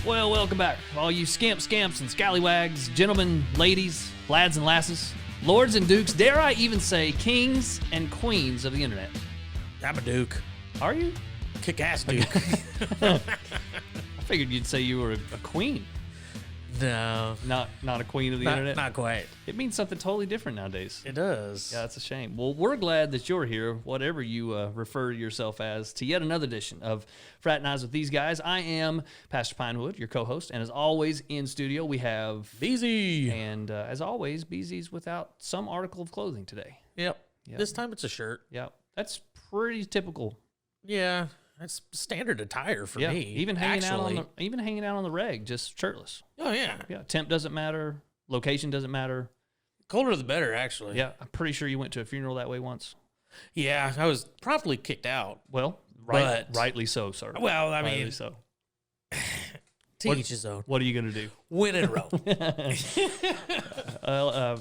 Well, welcome back, all you scamps, and scallywags, gentlemen, ladies, lads and lasses, lords and dukes, dare I even say kings and queens of the internet. I'm a duke. Are you? Kick-ass duke. I figured you'd say you were a queen. No. Not a queen of the internet? Not quite. It means something totally different nowadays. It does. Yeah, it's a shame. Well, we're glad that you're here, whatever you refer to yourself as, to yet another edition of Fraternize with These Guys. I am Pastor Pinewood, your co-host, and as always in studio we have BZ. And as always, BZ's without some article of clothing today. Yep. This time it's a shirt. Yeah, that's pretty typical. Yeah, that's standard attire for me. Even hanging out on the reg, just shirtless. Oh yeah. Yeah, temp doesn't matter, location doesn't matter. Colder the better, actually. Yeah, I'm pretty sure you went to a funeral that way once. Yeah, I was promptly kicked out. Well, rightly so, sir. Well, I rightly mean, so. To each his own. What are you going to do? Win and roll.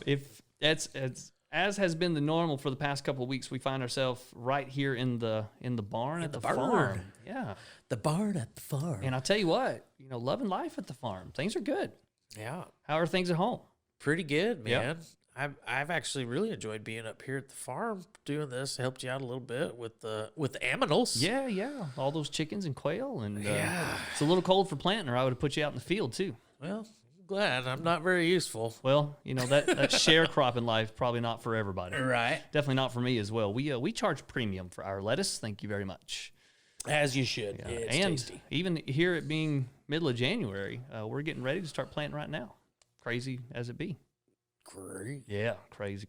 If it's as has been the normal for the past couple of weeks, we find ourselves right here in the barn at the farm. Yeah, the barn at the farm. And I'll tell you what, loving life at the farm. Things are good. Yeah. How are things at home? Pretty good, man. Yep. I've actually really enjoyed being up here at the farm doing this. Helped you out a little bit with the aminals. Yeah. All those chickens and quail, and it's a little cold for planting, or I would have put you out in the field too. Well, I'm glad I'm not very useful. Well, that sharecropping life probably not for everybody. Right. Definitely not for me as well. We charge premium for our lettuce. Thank you very much. As you should. Yeah. It's and tasty. Even here it being middle of January, we're getting ready to start planting right now. Crazy as it be. Great. Yeah, crazy.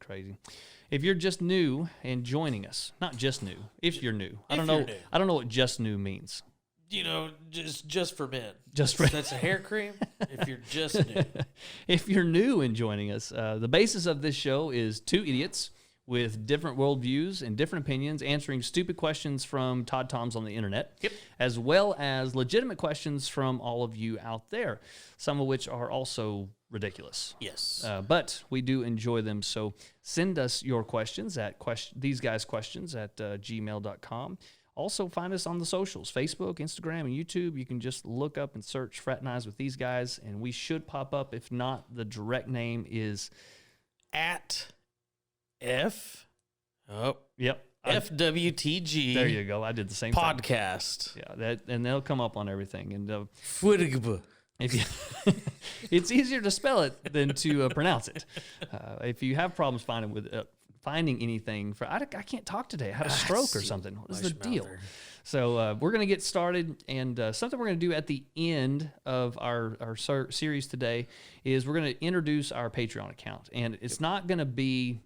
If you're just new and joining us, not just new, if you're new. I don't know what just new means. Just for men. That's a hair cream if you're just new. If you're new and joining us, the basis of this show is two idiots with different worldviews and different opinions answering stupid questions from Todd Toms on the internet, as well as legitimate questions from all of you out there, some of which are also ridiculous. Yes. But we do enjoy them, so send us your questions at theseguysquestions at gmail.com. Also, find us on the socials, Facebook, Instagram, and YouTube. You can just look up and search Fraternize with These Guys, and we should pop up. If not, the direct name is at F. Oh, yep. FWTG. There you go. I did the same podcast. Thing. Yeah, and they'll come up on everything. And it's easier to spell it than to pronounce it. If you have problems finding anything, I can't talk today. I had a stroke or something. What is the deal? So we're going to get started, and something we're going to do at the end of our series today is we're going to introduce our Patreon account, and it's not going to be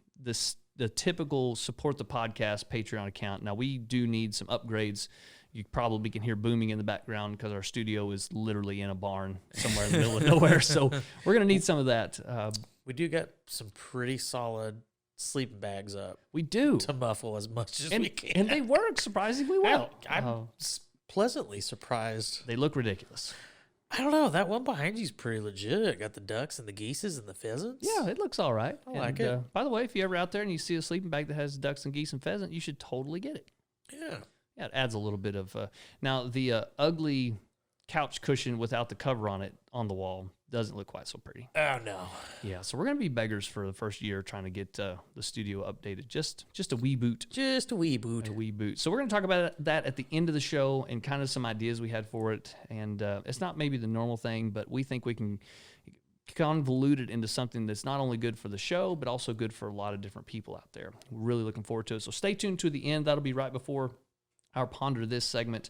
the typical support the podcast Patreon account. Now, we do need some upgrades. You probably can hear booming in the background because our studio is literally in a barn somewhere in the middle of nowhere. So we're going to need some of that. We do get some pretty solid sleeping bags up. We do. To muffle as much as we can. And they work surprisingly well. I'm pleasantly surprised. They look ridiculous. I don't know. That one behind you is pretty legit. Got the ducks and the geeses and the pheasants. Yeah, it looks all right. I like it. By the way, if you're ever out there and you see a sleeping bag that has ducks and geese and pheasant, you should totally get it. Yeah. Yeah, it adds a little bit of... now, the ugly couch cushion without the cover on it on the wall doesn't look quite so pretty. Oh, no. Yeah, so we're going to be beggars for the first year trying to get the studio updated. Just a wee boot. Just a wee boot. A wee boot. So we're going to talk about that at the end of the show and kind of some ideas we had for it. And it's not maybe the normal thing, but we think we can convolute it into something that's not only good for the show, but also good for a lot of different people out there. We're really looking forward to it. So stay tuned to the end. That'll be right before our Ponder This segment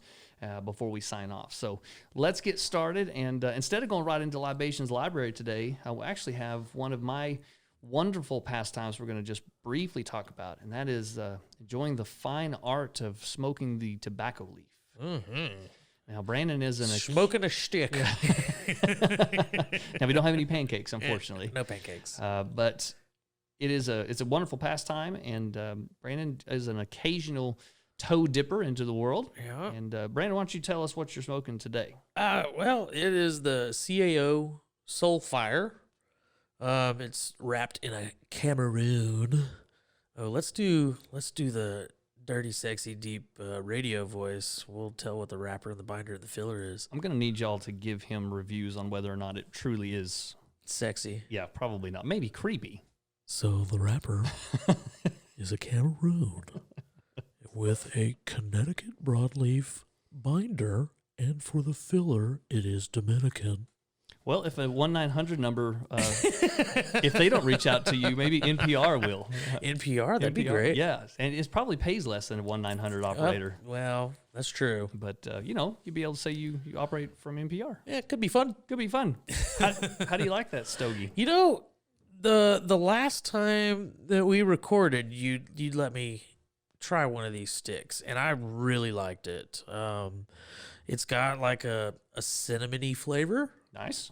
before we sign off. So let's get started. And instead of going right into Libations Library today, I will actually have one of my wonderful pastimes we're going to just briefly talk about, and that is enjoying the fine art of smoking the tobacco leaf. Mm-hmm. Now, Brandon is smoking a stick. Yeah. Now, we don't have any pancakes, unfortunately. No pancakes. But it's a wonderful pastime, and Brandon is an occasional toe dipper into the world. Yeah. And Brandon, why don't you tell us what you're smoking today? Well, it is the CAO Soulfire. It's wrapped in a Cameroon. Oh, let's do the dirty, sexy, deep radio voice, we'll tell what the wrapper and the binder and the filler is. I'm going to need y'all to give him reviews on whether or not it truly is. Sexy. Yeah, probably not. Maybe creepy. So the wrapper is a Cameroon with a Connecticut broadleaf binder, and for the filler, it is Dominican. Well, if a 1-900 number, if they don't reach out to you, maybe NPR will. NPR, that'd be great. Yeah, and it probably pays less than a 1-900 operator. Well, that's true. But, you'd be able to say you operate from NPR. Yeah, it could be fun. Could be fun. How do you like that, Stogie? You know, the last time that we recorded, you'd let me try one of these sticks, and I really liked it. It's got like a cinnamony flavor. Nice.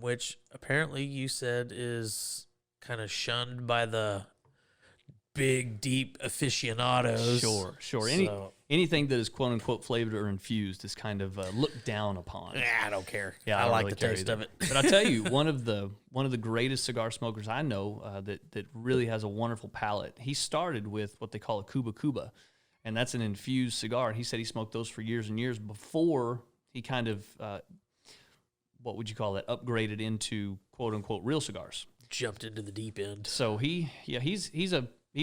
Which apparently you said is kind of shunned by the big, deep aficionados. Sure. Anything that is quote unquote flavored or infused is kind of looked down upon. I don't care. Yeah, I like really the taste either. of it. But I'll tell you, one of the greatest cigar smokers I know that really has a wonderful palate. He started with what they call a Cuba Cuba, and that's an infused cigar. And he said he smoked those for years and years before he kind of what would you call that? Upgraded into quote unquote real cigars. Jumped into the deep end. So he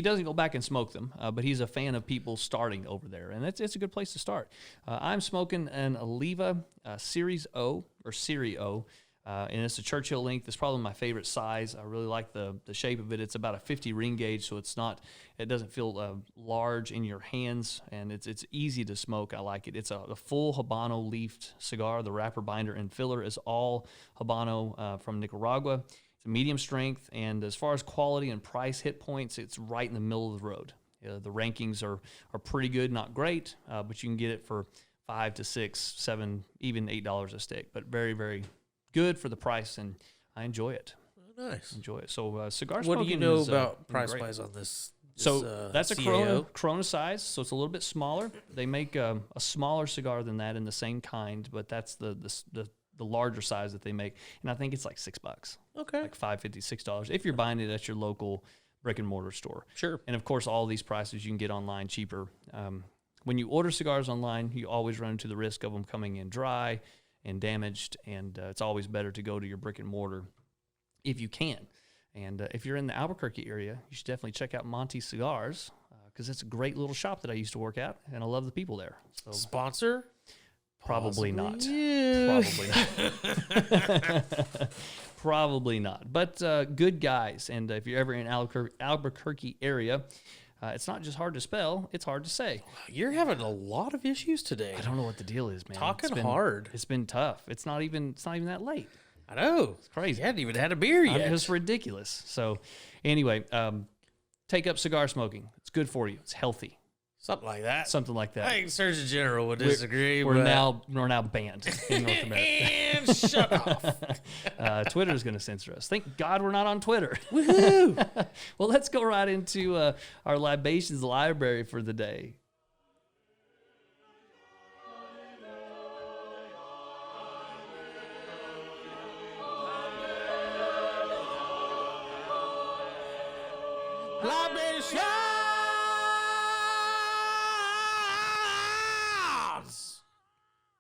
doesn't go back and smoke them, but he's a fan of people starting over there, and it's a good place to start. I'm smoking an Oliva Series O or Serie O, and it's a Churchill length. It's probably my favorite size. I really like the shape of it. It's about a 50 ring gauge, so it doesn't feel large in your hands, and it's easy to smoke. I like it. It's a full Habano leafed cigar. The wrapper, binder, and filler is all Habano from Nicaragua. It's a medium strength, and as far as quality and price hit points, it's right in the middle of the road. The rankings are pretty good, not great, but you can get it for $5 to $6, $7, even $8 a stick. But very, very good for the price, and I enjoy it. Nice. Enjoy it. So cigar What smoking do you know is, about great. price-wise on this? So that's a CAO? Corona size, so it's a little bit smaller. They make a smaller cigar than that in the same kind, but that's the larger size that they make, and I think it's like $6. Okay. Like $5.50, $6 if you're buying it at your local brick and mortar store. Sure. And of course, all these prices you can get online cheaper. When you order cigars online, you always run into the risk of them coming in dry and damaged, and it's always better to go to your brick and mortar if you can. And if you're in the Albuquerque area, you should definitely check out Monty Cigars because it's a great little shop that I used to work at, and I love the people there. So Sponsor? probably not. You. Probably not. Probably not. But good guys, and if you're ever in Albuquerque area, it's not just hard to spell; it's hard to say. You're having a lot of issues today. I don't know what the deal is, man. Talking hard. It's been tough. It's not even that late. I know. It's crazy. You hadn't even had a beer yet. It's ridiculous. So, anyway, take up cigar smoking. It's good for you. It's healthy. Something like that. Something like that. I think Surgeon General would disagree. We're but... now banned in North America. And shut off. Twitter's going to censor us. Thank God we're not on Twitter. Woohoo! Well, let's go right into our libations library for the day.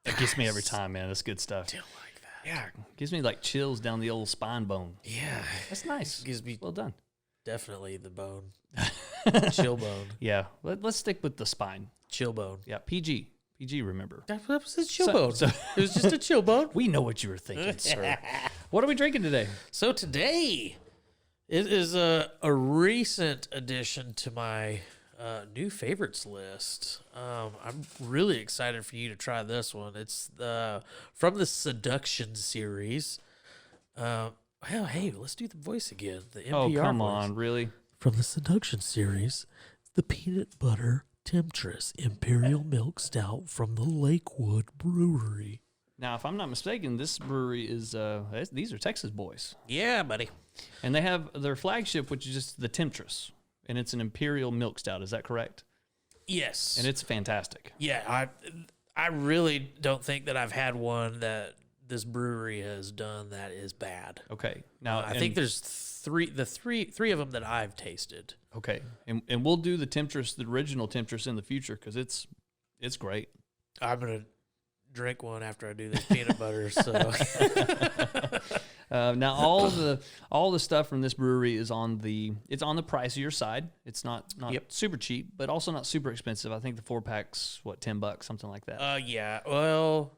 It gets me every time, man. That's good stuff. Don't like that. Yeah, gives me like chills down the old spine bone. Yeah. That's nice. Gives me Well done. definitely the bone. Chill bone. Yeah, let's stick with the spine. Chill bone. Yeah, PG, remember. That was a chill bone. It was just a chill bone. We know what you were thinking, sir. What are we drinking today? So today, it is a recent addition to my new favorites list. I'm really excited for you to try this one. It's from the Seduction series. Well, hey, let's do the voice again. The NPR Oh, come voice. on, really? From the Seduction series, the Peanut Butter Temptress Imperial Milk Stout from the Lakewood Brewery. Now, if I'm not mistaken, this brewery is these are Texas boys, Yeah, buddy. and they have their flagship, which is just the Temptress, and it's an Imperial Milk Stout. Is that correct? Yes. And it's fantastic. Yeah, I really don't think that I've had one that this brewery has done that is bad. Okay. Now I think there's three of them that I've tasted. Okay, and we'll do the original Temptress in the future because it's great. I'm gonna drink one after I do this peanut butter. So now all the stuff from this brewery is on the pricier side. It's not super cheap, but also not super expensive. I think the 4-pack's what, $10, something like that. Yeah. Well,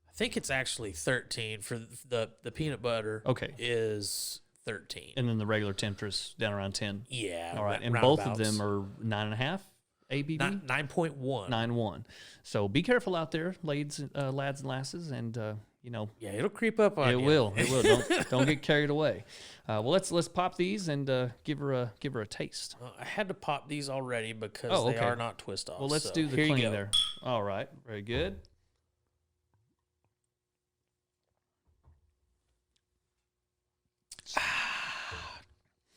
I think it's actually 13 for the peanut butter. Okay, is 13, and then the regular Temptress down around 10. Yeah. All right, and both of them are 9.5 ABV. 9.1. 9.1. So be careful out there, lads and lasses, and Yeah, it'll creep up on you. It will. Don't get carried away. Well, let's pop these and give her a taste. I had to pop these already because they are not twist off. Well, let's do the clean there. All right, very good.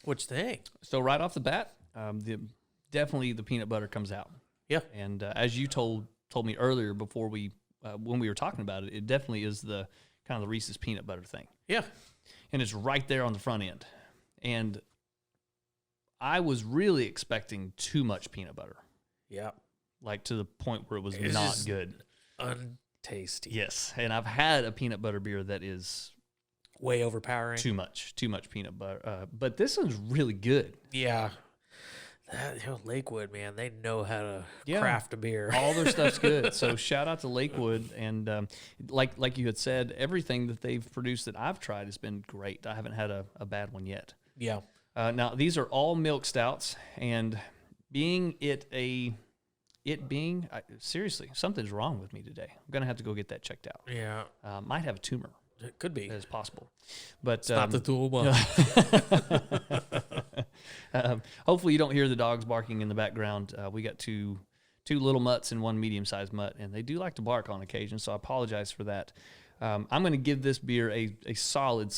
What you think? So right off the bat, definitely the peanut butter comes out. Yeah, and as you told me earlier before when we were talking about it, it definitely is the kind of the Reese's peanut butter thing. Yeah, and it's right there on the front end. And I was really expecting too much peanut butter. Yeah, like to the point where it was not good, untasty. Yes, and I've had a peanut butter beer that is way overpowering. Too much peanut butter. But this one's really good. Yeah. Lakewood, man, they know how to craft a beer. All their stuff's good. So shout out to Lakewood. And like you had said, everything that they've produced that I've tried has been great. I haven't had a bad one yet. Yeah. Now, these are all milk stouts. And seriously, something's wrong with me today. I'm going to have to go get that checked out. Yeah. Might have a tumor. It could be. It's possible. But stop the tumor. Hopefully you don't hear the dogs barking in the background. We got two little mutts and one medium-sized mutt, and they do like to bark on occasion, so I apologize for that. I'm going to give this beer a solid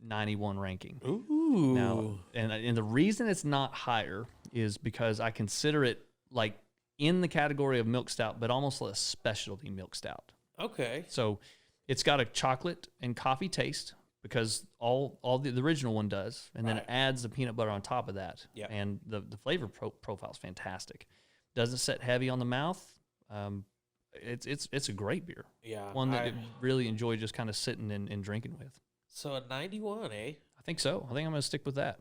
91 ranking. Ooh. Now, and the reason it's not higher is because I consider it like in the category of milk stout, but almost a specialty milk stout. Okay. So it's got a chocolate and coffee taste because all the original one does, and then it adds the peanut butter on top of that. Yeah. And the flavor profile is fantastic. Doesn't set heavy on the mouth. It's a great beer. Yeah. One that I really enjoy just kind of sitting and drinking with. So a 91, eh? I think so. I think I'm going to stick with that.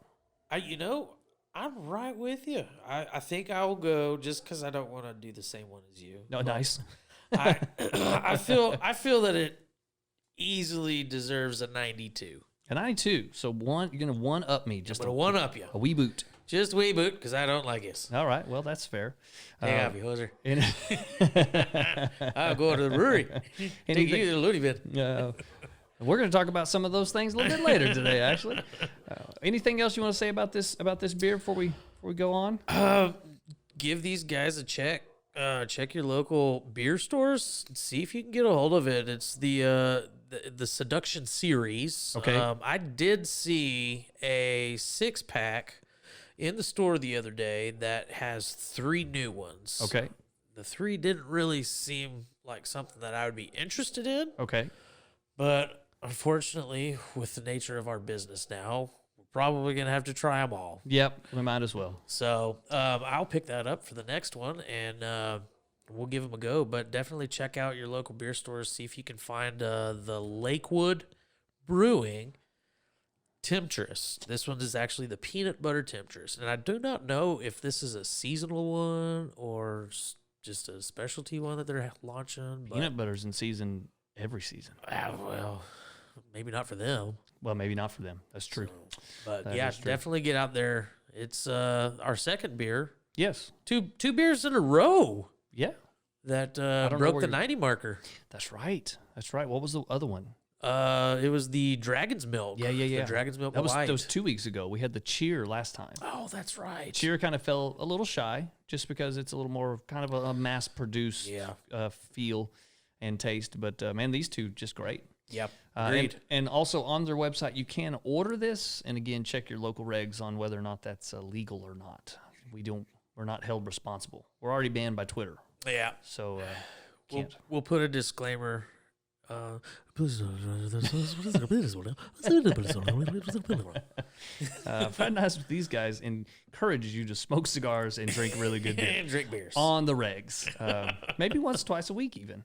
I'm right with you. I think I will go just because I don't want to do the same one as you. No, nice. I feel that it easily deserves a 92. A 92. So you're going to one-up me. Just one up you. A wee boot. Just a wee boot because I don't like it. All right. Well, that's fair. Hey, happy hoser. I'll go to the brewery. Take you to the loony bin. We're going to talk about some of those things a little bit later today, actually. Anything else you want to say about this beer before we go on? Give these guys a check. Check your local beer stores. See if you can get a hold of it. It's the Seduction series. Okay. I did see a 6-pack in the store the other day that has 3 new ones. Okay. The 3 didn't really seem like something that I would be interested in. Okay. But unfortunately, with the nature of our business now, we're probably going to have to try them all. Yep, we might as well. So I'll pick that up for the next one, and we'll give them a go. But definitely check out your local beer stores. See if you can find the Lakewood Brewing Temptress. This one is actually the peanut butter Temptress. And I do not know if this is a seasonal one or just a specialty one that they're launching. Peanut butter's in season every season. Well, maybe not for them. Well, maybe not for them. That's true. But definitely get out there. It's our second beer. Yes. Two beers in a row. Yeah. That broke the 90 marker. That's right. What was the other one? It was the Dragon's Milk. Yeah. The Dragon's Milk Light. That was 2 weeks ago. We had the Cheer last time. Oh, that's right. Cheer kind of fell a little shy just because it's a little more kind of a mass-produced feel and taste. But, man, these two just great. Yep. Agreed. And also on their website, you can order this. And, again, check your local regs on whether or not that's legal or not. We're not held responsible. We're already banned by Twitter. Yeah. So, can't. We'll put a disclaimer. Fraternize with these guys encourages you to smoke cigars and drink really good beer. And drink beers. On the regs. Maybe once, twice a week even.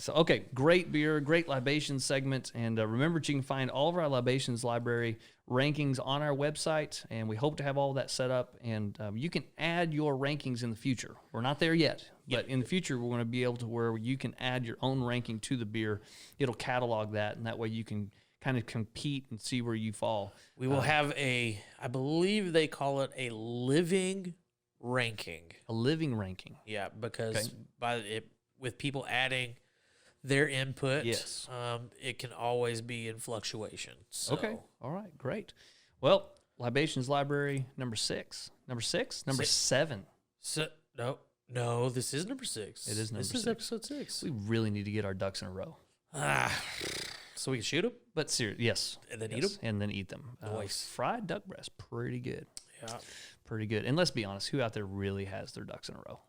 Okay, great beer, great libations segment. And remember, you can find all of our libations library rankings on our website, and we hope to have all that set up. And you can add your rankings in the future. We're not there yet, but in the future, we're going to be able to where you can add your own ranking to the beer. It'll catalog that, and that way you can kind of compete and see where you fall. We will have I believe they call it a living ranking. A living ranking. Yeah, because with people adding their input, yes, it can always be in fluctuation. So. Okay, all right, great. Well, Libations Library, number 6. Number 6? Number 7. So, no, this is number 6. It is number 6. This is episode 6. We really need to get our ducks in a row. So we can shoot them? But seriously, yes. And then eat them? And then eat them. Nice. Fried duck breast, pretty good. Yeah. Pretty good. And let's be honest, who out there really has their ducks in a row?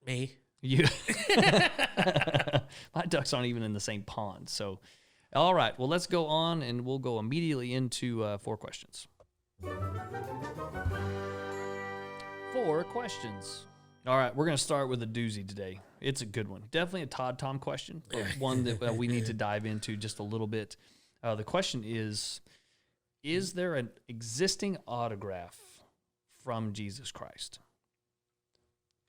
Me. You. My ducks aren't even in the same pond. So, all right. Well, let's go on, and we'll go immediately into 4 questions. 4 questions. All right, we're going to start with a doozy today. It's a good one. Definitely a Todd Tom question, but one that we need to dive into just a little bit. The question is there an existing autograph from Jesus Christ?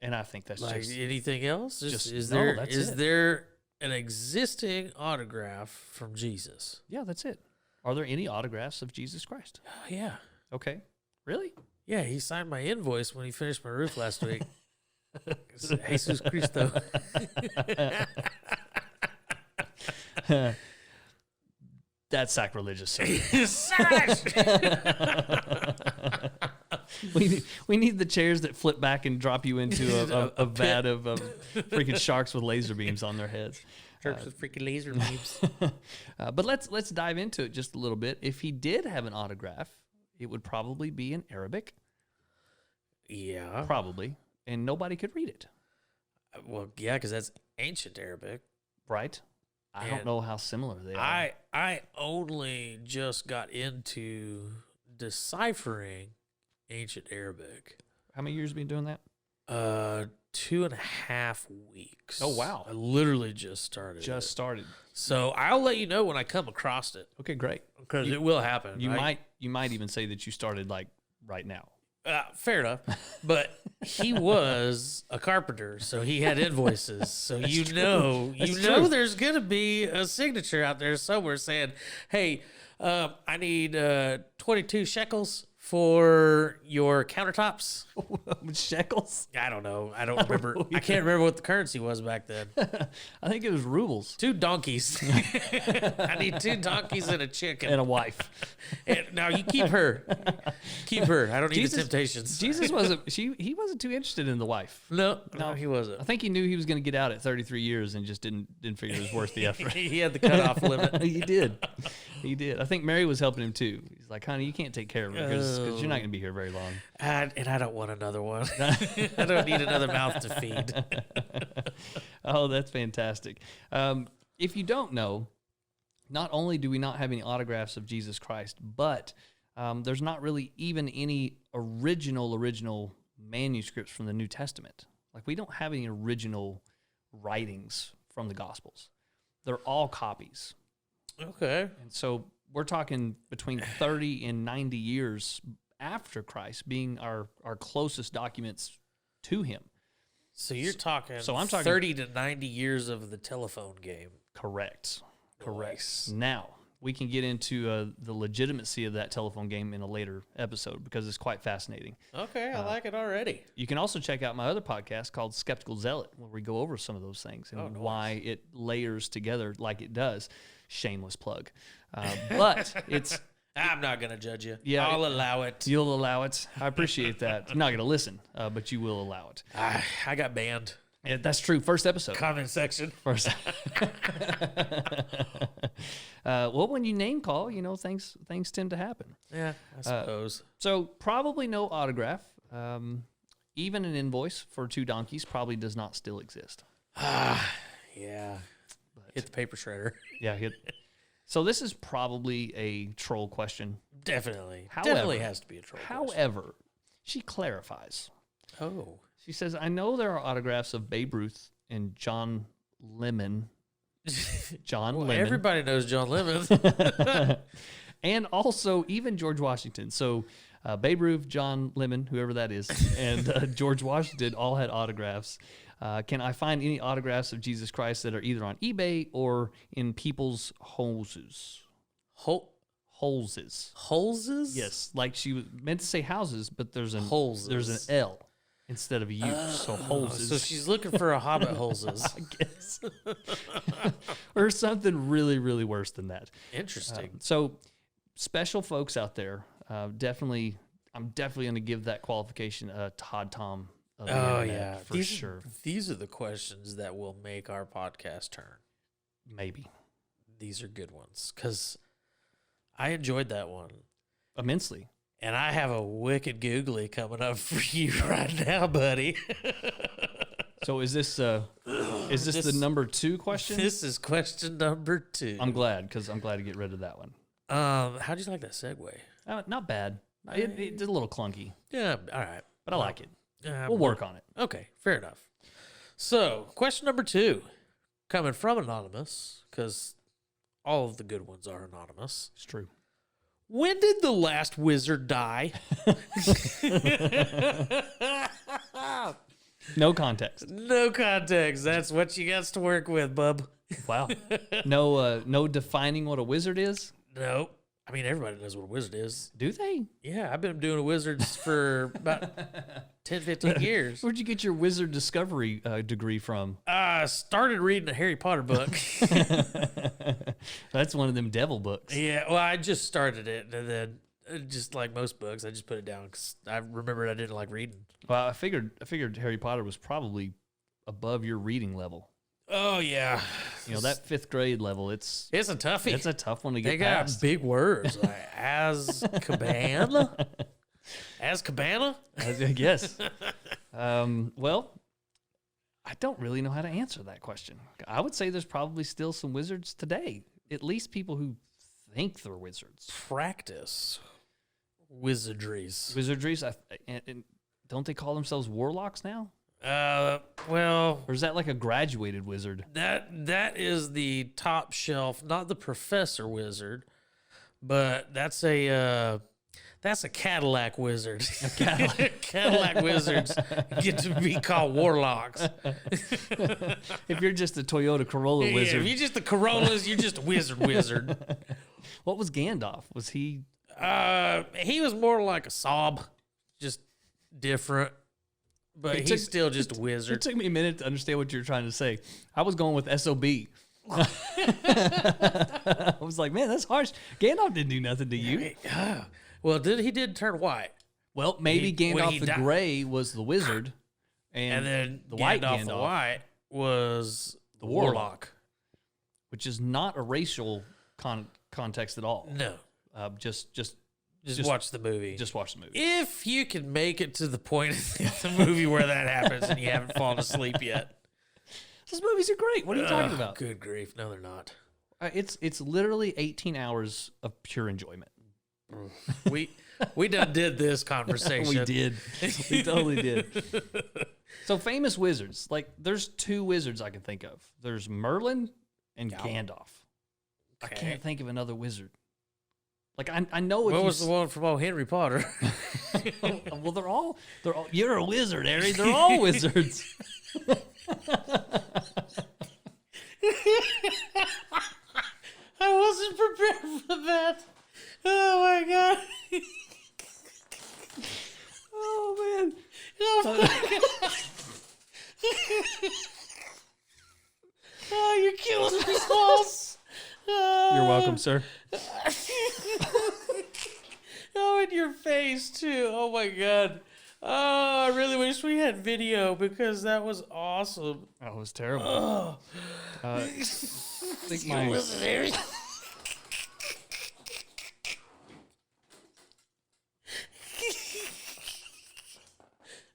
And I think that's like just... anything else? Is it. there an existing autograph from Jesus? Yeah, that's it. Are there any autographs of Jesus Christ? Yeah. Okay. Really? Yeah, he signed my invoice when he finished my roof last week. Jesus Cristo. That's sacrilegious, sir. We need the chairs that flip back and drop you into a vat of freaking sharks with laser beams on their heads. Sharks with freaking laser beams. But let's dive into it just a little bit. If he did have an autograph, it would probably be in Arabic. Yeah. Probably. And nobody could read it. Well, yeah, because that's ancient Arabic. Right? I don't know how similar they are. I only just got into deciphering ancient Arabic. How many years have you been doing that? 2.5 weeks. Oh, wow. I literally just started. So I'll let you know when I come across it. Okay, great. Because it will happen. You might even say that you started like right now. Fair enough. But he was a carpenter, so he had invoices. So That's you true. know True. there's going to be a signature out there somewhere saying, hey, I need 22 shekels for your countertops. Shekels? I don't know. I don't remember. I can't remember what the currency was back then. I think it was rubles. 2 donkeys. I need 2 donkeys and a chicken. And a wife. And now you keep her. Keep her. I don't need the temptations. Jesus he wasn't too interested in the wife. No, he wasn't. I think he knew he was going to get out at 33 years and just didn't figure it was worth the effort. He had the cutoff limit. He did. I think Mary was helping him too. He's like, honey, you can't take care of her because you're not going to be here very long. And I don't want another one. I don't need another mouth to feed. Oh, that's fantastic. If you don't know, not only do we not have any autographs of Jesus Christ, but there's not really even any original manuscripts from the New Testament. Like, we don't have any original writings from the Gospels. They're all copies. Okay. And so we're talking between 30 and 90 years after Christ being our closest documents to him. So you're talking, I'm talking 30 to 90 years of the telephone game. Correct. Nice. Now, we can get into the legitimacy of that telephone game in a later episode because it's quite fascinating. Okay, I like it already. You can also check out my other podcast called Skeptical Zealot, where we go over some of those things and why it layers together like it does. Shameless plug. But it's... I'm not going to judge you. Yeah, I'll allow it. You'll allow it. I appreciate that. I'm not going to listen, but you will allow it. I got banned. Yeah, that's true. First episode. Comment section. First. Well, when you name call, things tend to happen. Yeah, I suppose. So probably no autograph. Even an invoice for 2 donkeys probably does not still exist. Yeah. Hit the paper shredder. Yeah. So this is probably a troll question. Definitely. However, Definitely has to be a troll question. However, she clarifies. Oh. She says, I know there are autographs of Babe Ruth and John Lemon. Lemon. Everybody knows John Lemon. And also even George Washington. So Babe Ruth, John Lemon, whoever that is, and George Washington all had autographs. Can I find any autographs of Jesus Christ that are either on eBay or in people's houses? Houses. Houses? Yes, like she was meant to say houses, but there's an L instead of a U. So houses. So she's looking for a hobbit hoses. I guess. Or something really, really worse than that. Interesting. So special folks out there, I'm definitely going to give that qualification Todd Tom. Oh yeah, for sure. These are the questions that will make our podcast turn. Maybe these are good ones because I enjoyed that one immensely, and I have a wicked googly coming up for you right now, buddy. So is this the number 2 question? This is question number 2. I'm glad because I'm glad to get rid of that one. How'd you like that segue? Not bad. It's a little clunky. Yeah, all right, but I like it. We'll work on it. Okay, fair enough. So, question number 2, coming from Anonymous, because all of the good ones are anonymous. It's true. When did the last wizard die? No context. No context. That's what you got to work with, bub. Wow. No defining what a wizard is? Nope. I mean, everybody knows what a wizard is. Do they? Yeah, I've been doing wizards for about 10, 15 years. Where'd you get your wizard discovery degree from? I started reading a Harry Potter book. That's one of them devil books. Yeah, well, I just started it, and then just like most books, I just put it down because I remembered I didn't like reading. Well, I figured Harry Potter was probably above your reading level. Oh yeah, you know that 5th grade level. It's a toughie. It's a tough one to get They got past. big words like Azkaban. Azkaban. Yes. Well, I don't really know how to answer that question. I would say there's probably still some wizards today. At least people who think they're wizards. Practice wizardries. And don't they call themselves warlocks now? Well, or is that like a graduated wizard? That is the top shelf, not the professor wizard, but that's a Cadillac wizard. Cadillac wizards get to be called warlocks. If you're just a Toyota Corolla wizard, if you're just the Corollas, you're just a wizard. What was Gandalf? Was he? He was more like a Saab, just different. But he's still just a wizard. It took me a minute to understand what you were trying to say. I was going with SOB. I was like, man, that's harsh. Gandalf didn't do nothing to you. Well, he did turn white. Well, maybe Gandalf the Gray was the wizard, and then the Gandalf the White was the warlock, which is not a racial context at all. No, just watch the movie. Just watch the movie. If you can make it to the point in the movie where that happens and you haven't fallen asleep yet. Those movies are great. What are you talking about? Good grief. No, they're not. It's literally 18 hours of pure enjoyment. We done did this conversation. We did. We totally did. So famous wizards. Like there's 2 wizards I can think of. There's Merlin and Gandalf. Okay. I can't think of another wizard. Like I know what was the one from Henry Potter? Well, they're all. You're a wizard, Harry. They're all wizards. I wasn't prepared for that. Oh my god. Oh man. Oh my god. Oh, you're killing me, Smalls. You're welcome, sir. Oh, in your face too. Oh my god. Oh, I really wish we had video because that was awesome. That was terrible. Oh. I think my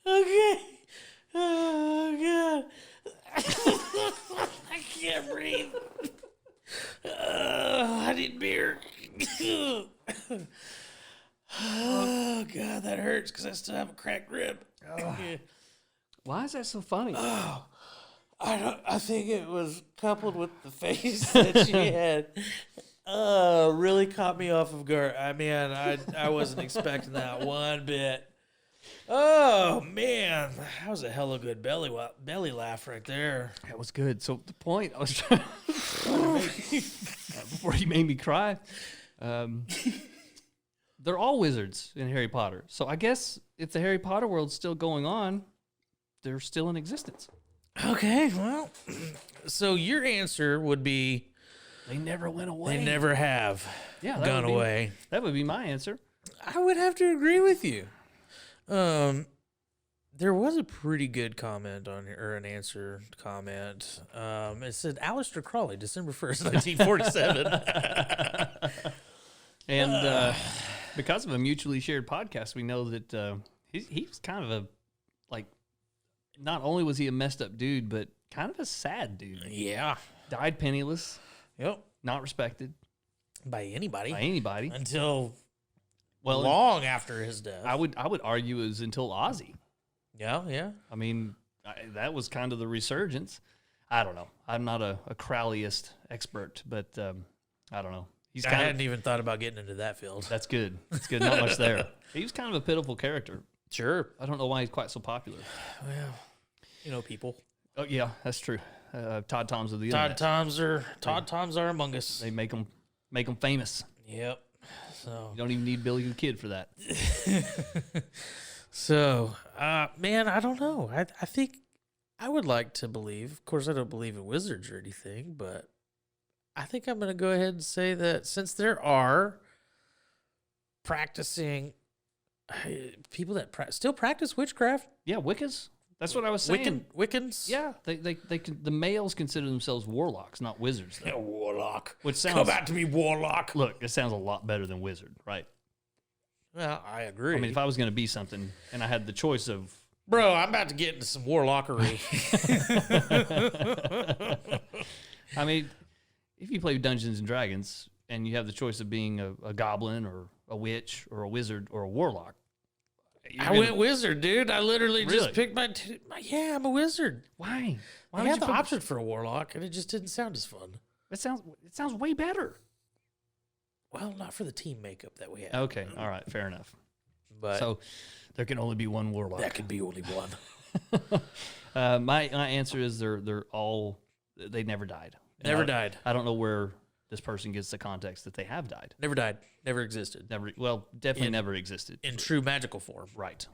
Okay. Oh god. I can't breathe. hurts because I still have a cracked rib. Why is that so funny? I think it was coupled with the face that she had. Really caught me off of guard. I mean, I wasn't expecting that one bit. Oh man, that was a hella good belly laugh right there. That was good. So the point I was trying to make, before you made me cry, they're all wizards in Harry Potter. So I guess if the Harry Potter world's still going on, they're still in existence. Okay, well, so your answer would be they never went away. They never have gone away. That would be my answer. I would have to agree with you. There was a pretty good comment on here, or an answer comment. It said Aleister Crowley, December 1st, 1947. And because of a mutually shared podcast, we know that he was kind of a, like, not only was he a messed up dude, but kind of a sad dude. Yeah. Died penniless. Yep. Not respected. By anybody. Until long after his death. I would argue it was until Ozzy. Yeah. I mean, that was kind of the resurgence. I don't know. I'm not a Crowleyist expert, but I don't know. I hadn't even thought about getting into that field. That's good. That's good. Not much there. He was kind of a pitiful character. Sure. I don't know why he's quite so popular. Well, people. Oh yeah, that's true. Todd Toms of the Todd internet. Toms are among us. They make them famous. Yep. So you don't even need Billy the Kid for that. So, man, I don't know. I think I would like to believe. Of course, I don't believe in wizards or anything, but I think I'm going to go ahead and say that since there are practicing people that still practice witchcraft. Yeah, Wiccas. That's what I was saying. Wiccans? Yeah, they the males consider themselves warlocks, not wizards. Yeah, warlock. Which sounds, come out to me, warlock. Look, it sounds a lot better than wizard, right? Well, I agree. I mean, if I was going to be something and I had the choice of... Bro, I'm about to get into some warlockery. I mean, if you play Dungeons and Dragons and you have the choice of being a goblin or a witch or a wizard or a warlock... I went wizard, dude. I literally just picked my yeah, I'm a wizard. Why? I had the option for a warlock, and it just didn't sound as fun. It sounds way better. Well, not for the team makeup that we have. Okay, all right, fair enough. But so there can only be one warlock. That can be only one. My answer is they never died. Never died. I don't know where this person gets the context that they have died. Never died. Never existed. Definitely never existed. In true magical form. Right.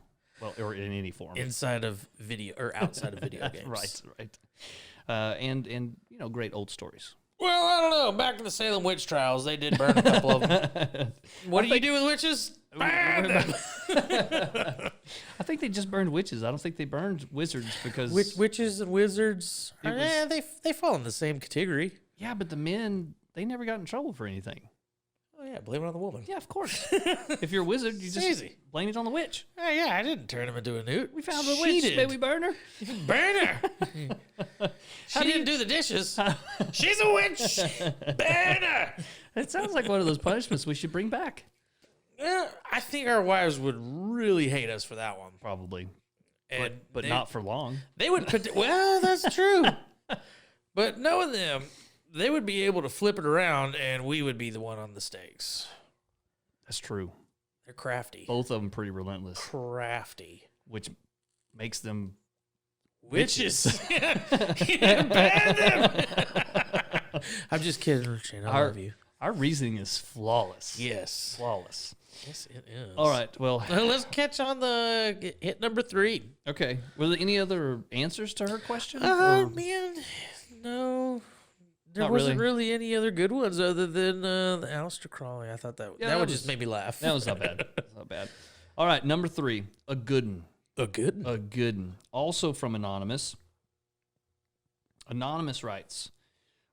Well, or in any form. Inside of video or outside of video games. Right. And great old stories. Well, I don't know. Back to the Salem witch trials, they did burn a couple of them. What do you do with witches? Burn them. I think they just burned witches. I don't think they burned wizards because witches and wizards, they fall in the same category. Yeah, but the men, they never got in trouble for anything. Oh yeah, blame it on the woman. Yeah, of course. If you're a wizard, you just blame it on the witch. Oh yeah, I didn't turn him into a newt. We found the witch. May we burn her? Burn her. She didn't do the dishes. She's a witch. Burn her. It sounds like one of those punishments we should bring back. Yeah, I think our wives would really hate us for that one. Probably. And but not for long. They would. Well, that's true. But knowing them, they would be able to flip it around, and we would be the one on the stakes. That's true. They're crafty. Both of them pretty relentless. Crafty. Which makes them witches. Ban them. I'm just kidding, Richard. I love you. Our reasoning is flawless. Yes. Flawless. Yes, it is. All right. Well, let's catch on the hit number 3. Okay. Were there any other answers to her question? Man, no. There wasn't really any other good ones other than the Aleister Crowley. I thought that would just make me laugh. That was not bad. That's not bad. All right, number 3, a good one. A good one? A good one. Also from Anonymous. Anonymous writes,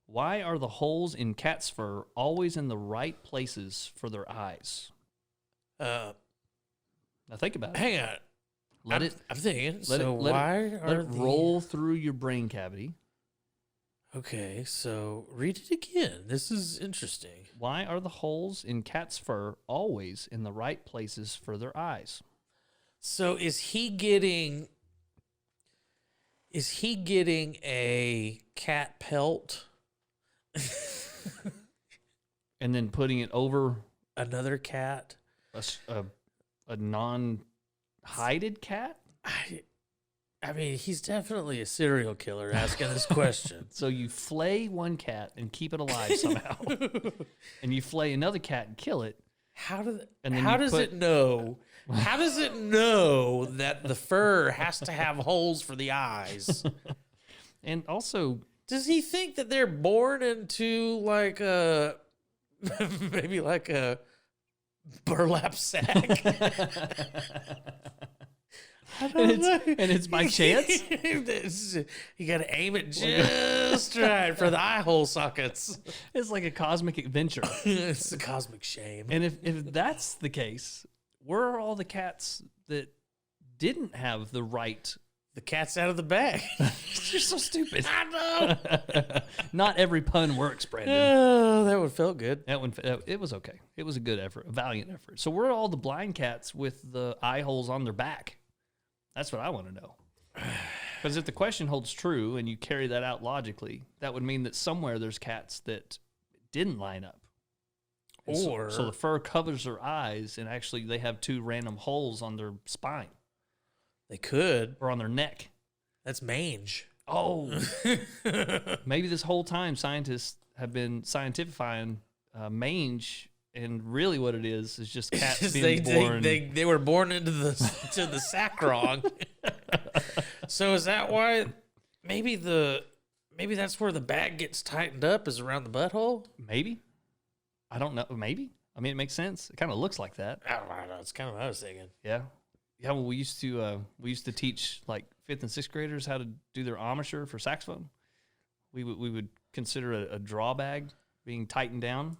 why are the holes in cat's fur always in the right places for their eyes? Now think about it. Hang on. I'm thinking. Let it roll through your brain cavity. Okay, so read it again. This is interesting. Why are the holes in cat's fur always in the right places for their eyes? So is he getting a cat pelt? And then putting it over Another cat? a non-hided cat? I mean, he's definitely a serial killer asking this question. So you flay one cat and keep it alive somehow. And you flay another cat and kill it. How does put- it know? How does it know that the fur has to have holes for the eyes? And also, Does he think that they're born into like a maybe like a burlap sack? I don't know. and it's by chance? You got to aim it just right for the eye hole sockets. It's like a cosmic adventure. It's a cosmic shame. And if that's the case, where are all the cats that didn't have the right? The cat's out of the bag. You're so stupid. I know. Not every pun works, Brandon. Oh, that one felt good. It was okay. It was a good effort, a valiant effort. So where are all the blind cats with the eye holes on their back? That's what I want to know. Because if the question holds true and you carry that out logically, that would mean that somewhere there's cats that didn't line up. And so the fur covers their eyes, and actually they have two random holes on their spine. They could. Or on their neck. That's mange. Oh. Maybe this whole time scientists have been scientifying mange, and really what it is just cats being born. They were born into the to the sack wrong. So is that why maybe that's where the bag gets tightened up, is around the butthole? Maybe. I don't know. Maybe. I mean, it makes sense. It kind of looks like that. I don't know. It's kind of what I was thinking. Yeah. Yeah, well, we used to teach like 5th and 6th graders how to do their embouchure for saxophone. We would consider a draw bag being tightened down,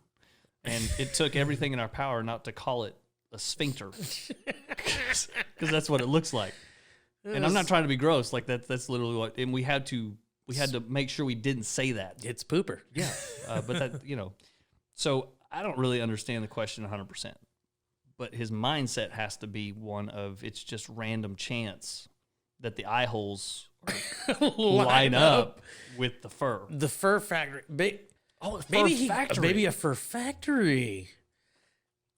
and it took everything in our power not to call it a sphincter, because that's what it looks like. And I'm not trying to be gross, like that's literally what. And we had to make sure we didn't say that. It's pooper. Yeah, but that so I don't really understand the question 100%. But his mindset has to be one of it's just random chance that the eye holes line up with the fur. The fur factory. Maybe a fur factory.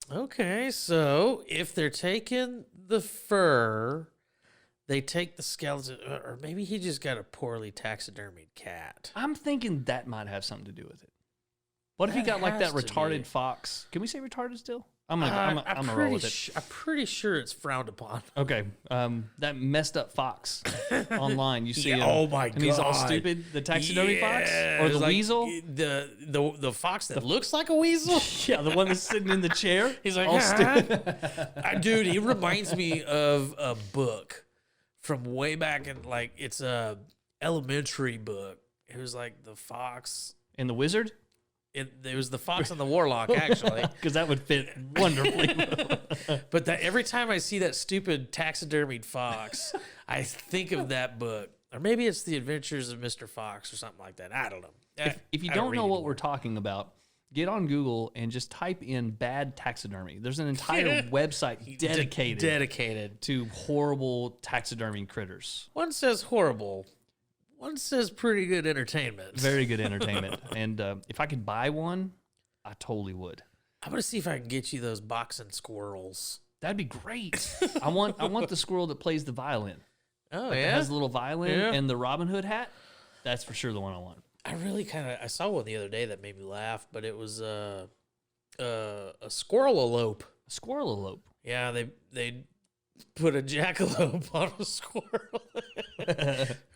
Okay, so if they're taking the fur, they take the skeleton, or maybe he just got a poorly taxidermied cat. I'm thinking that might have something to do with it. What if he got like that retarded fox? Can we say retarded still? I'm gonna roll with it. I'm pretty sure it's frowned upon. Okay, that messed up fox online. You see him? Oh my god! And he's all stupid. The taxidermy fox or the weasel? The fox that looks like a weasel. Yeah, the one that's sitting in the chair. He's like, all stupid. Dude, he reminds me of a book from way back in, like, it's a elementary book. It was like the fox and the wizard. It was the Fox and the Warlock, actually. Because that would fit wonderfully. But every time I see that stupid taxidermied fox, I think of that book. Or maybe it's The Adventures of Mr. Fox or something like that. I don't know. If you don't know what we're talking about, get on Google and just type in bad taxidermy. There's an entire website dedicated to horrible taxidermy critters. One says horrible. One says pretty good entertainment. Very good entertainment. And if I could buy one, I totally would. I'm going to see if I can get you those boxing squirrels. That'd be great. I want the squirrel that plays the violin. Oh, like yeah? It has the little violin and the Robin Hood hat. That's for sure the one I want. I saw one the other day that made me laugh, but it was a squirrel elope. A squirrel elope? Yeah, they put a jackalope on a squirrel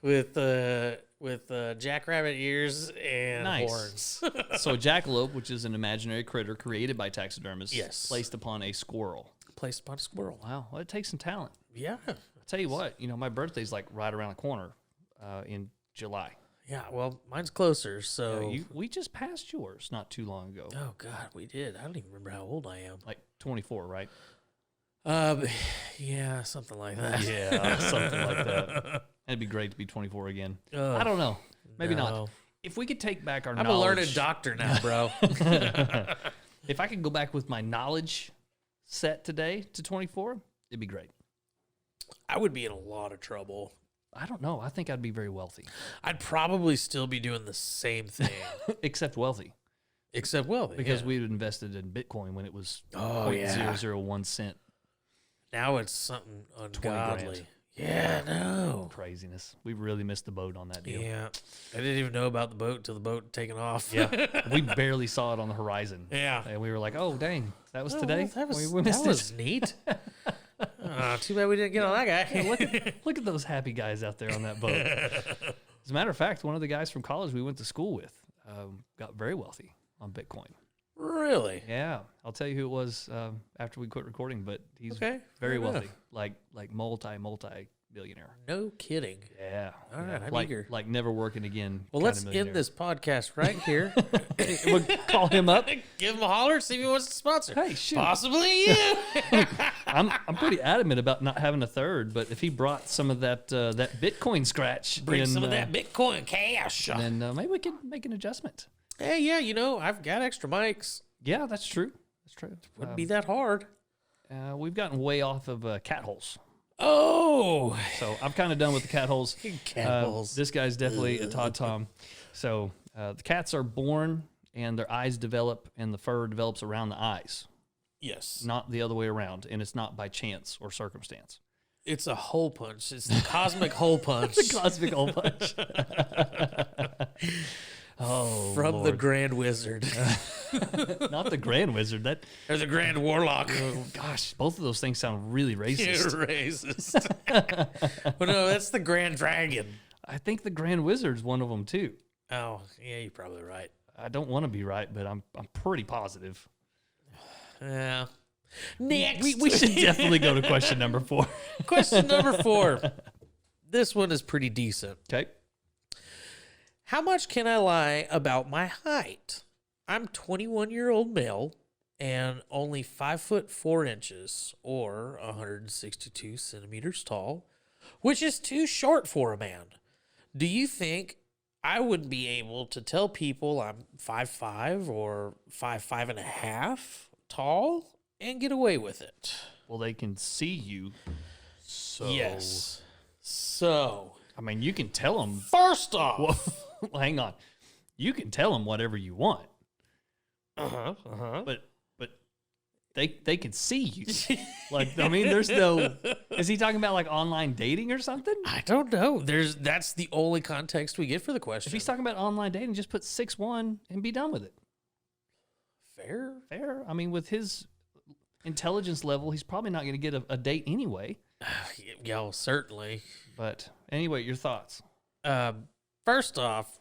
with jackrabbit ears and horns. So a jackalope, which is an imaginary critter created by taxidermists, yes, placed upon a squirrel. Wow, well, it takes some talent. Yeah. I'll tell you what, my birthday's like right around the corner in July. Yeah, well, mine's closer, so... we just passed yours not too long ago. Oh, God, we did. I don't even remember how old I am. Like 24, right? Yeah, something like that. Yeah, something like that. It'd be great to be 24 again. I don't know. Maybe not. If we could take back our knowledge... I'm a learned doctor now, bro. If I could go back with my knowledge set today to 24, it'd be great. I would be in a lot of trouble. I don't know. I think I'd be very wealthy. I'd probably still be doing the same thing. Except wealthy. Except wealthy. Because we invested in Bitcoin when it was Oh, yeah. 0.001 cent. Now it's something ungodly. $20,000. Yeah, no. Craziness. We really missed the boat on that deal. Yeah. I didn't even know about the boat until the boat taken off. Yeah. We barely saw it on the horizon. Yeah. And we were like, oh, dang, that was today? That was, we missed that was neat. Too bad we didn't get on that guy. Hey, look at those happy guys out there on that boat. As a matter of fact, one of the guys from college we went to school with got very wealthy on Bitcoin. Really? Yeah. I'll tell you who it was after we quit recording, but he's Okay. very Fair enough. wealthy, like multi-billionaire. No kidding. Yeah. All right, I'm like, eager. like never working again. Well, kinda let's millionaire. end this podcast right here. We'll call him up. Give him a holler, see if he wants to sponsor. Hey, shoot. Possibly you. I'm pretty adamant about not having a third, but if he brought some of that that Bitcoin scratch, Bring in, some of that Bitcoin cash. then maybe we could make an adjustment. Hey, yeah, I've got extra mics. Yeah, that's true. That's true. Wouldn't be that hard. We've gotten way off of cat holes, Oh, so I'm kind of done with the cat holes. cat holes. This guy's definitely a Todd Tom. So the cats are born and their eyes develop and the fur develops around the eyes, Yes. not the other way around, and it's not by chance or circumstance. It's a hole punch. It's the cosmic hole punch. The cosmic hole punch. Oh, From the Lord. Grand Wizard. Not the Grand Wizard. That Or the Grand Warlock. gosh, both of those things sound really You're racist. racist. Well, no, that's the Grand Dragon. I think the Grand Wizard's one of them too. Oh, yeah, you're probably right. I don't want to be right, but I'm pretty positive. Yeah. Next. We should definitely go to question number 4. Question number 4. This one is pretty decent. Okay. How much can I lie about my height? I'm 21-year-old male and only 5'4" or 162 centimeters tall, which is too short for a man. Do you think I would be able to tell people I'm 5'5" or 5'5.5" tall and get away with it? Well, they can see you. So Yes. So, I mean, you can tell them. first off, Well, hang on. You can tell them whatever you want, but they can see you. Like, I mean, there's no. Is he talking about like online dating or something? I don't know. That's the only context we get for the question. If he's talking about online dating, just put 6'1" and be done with it. Fair. Fair. I mean, with his intelligence level, he's probably not going to get a date anyway. Yeah, well, certainly. But anyway, your thoughts? First off,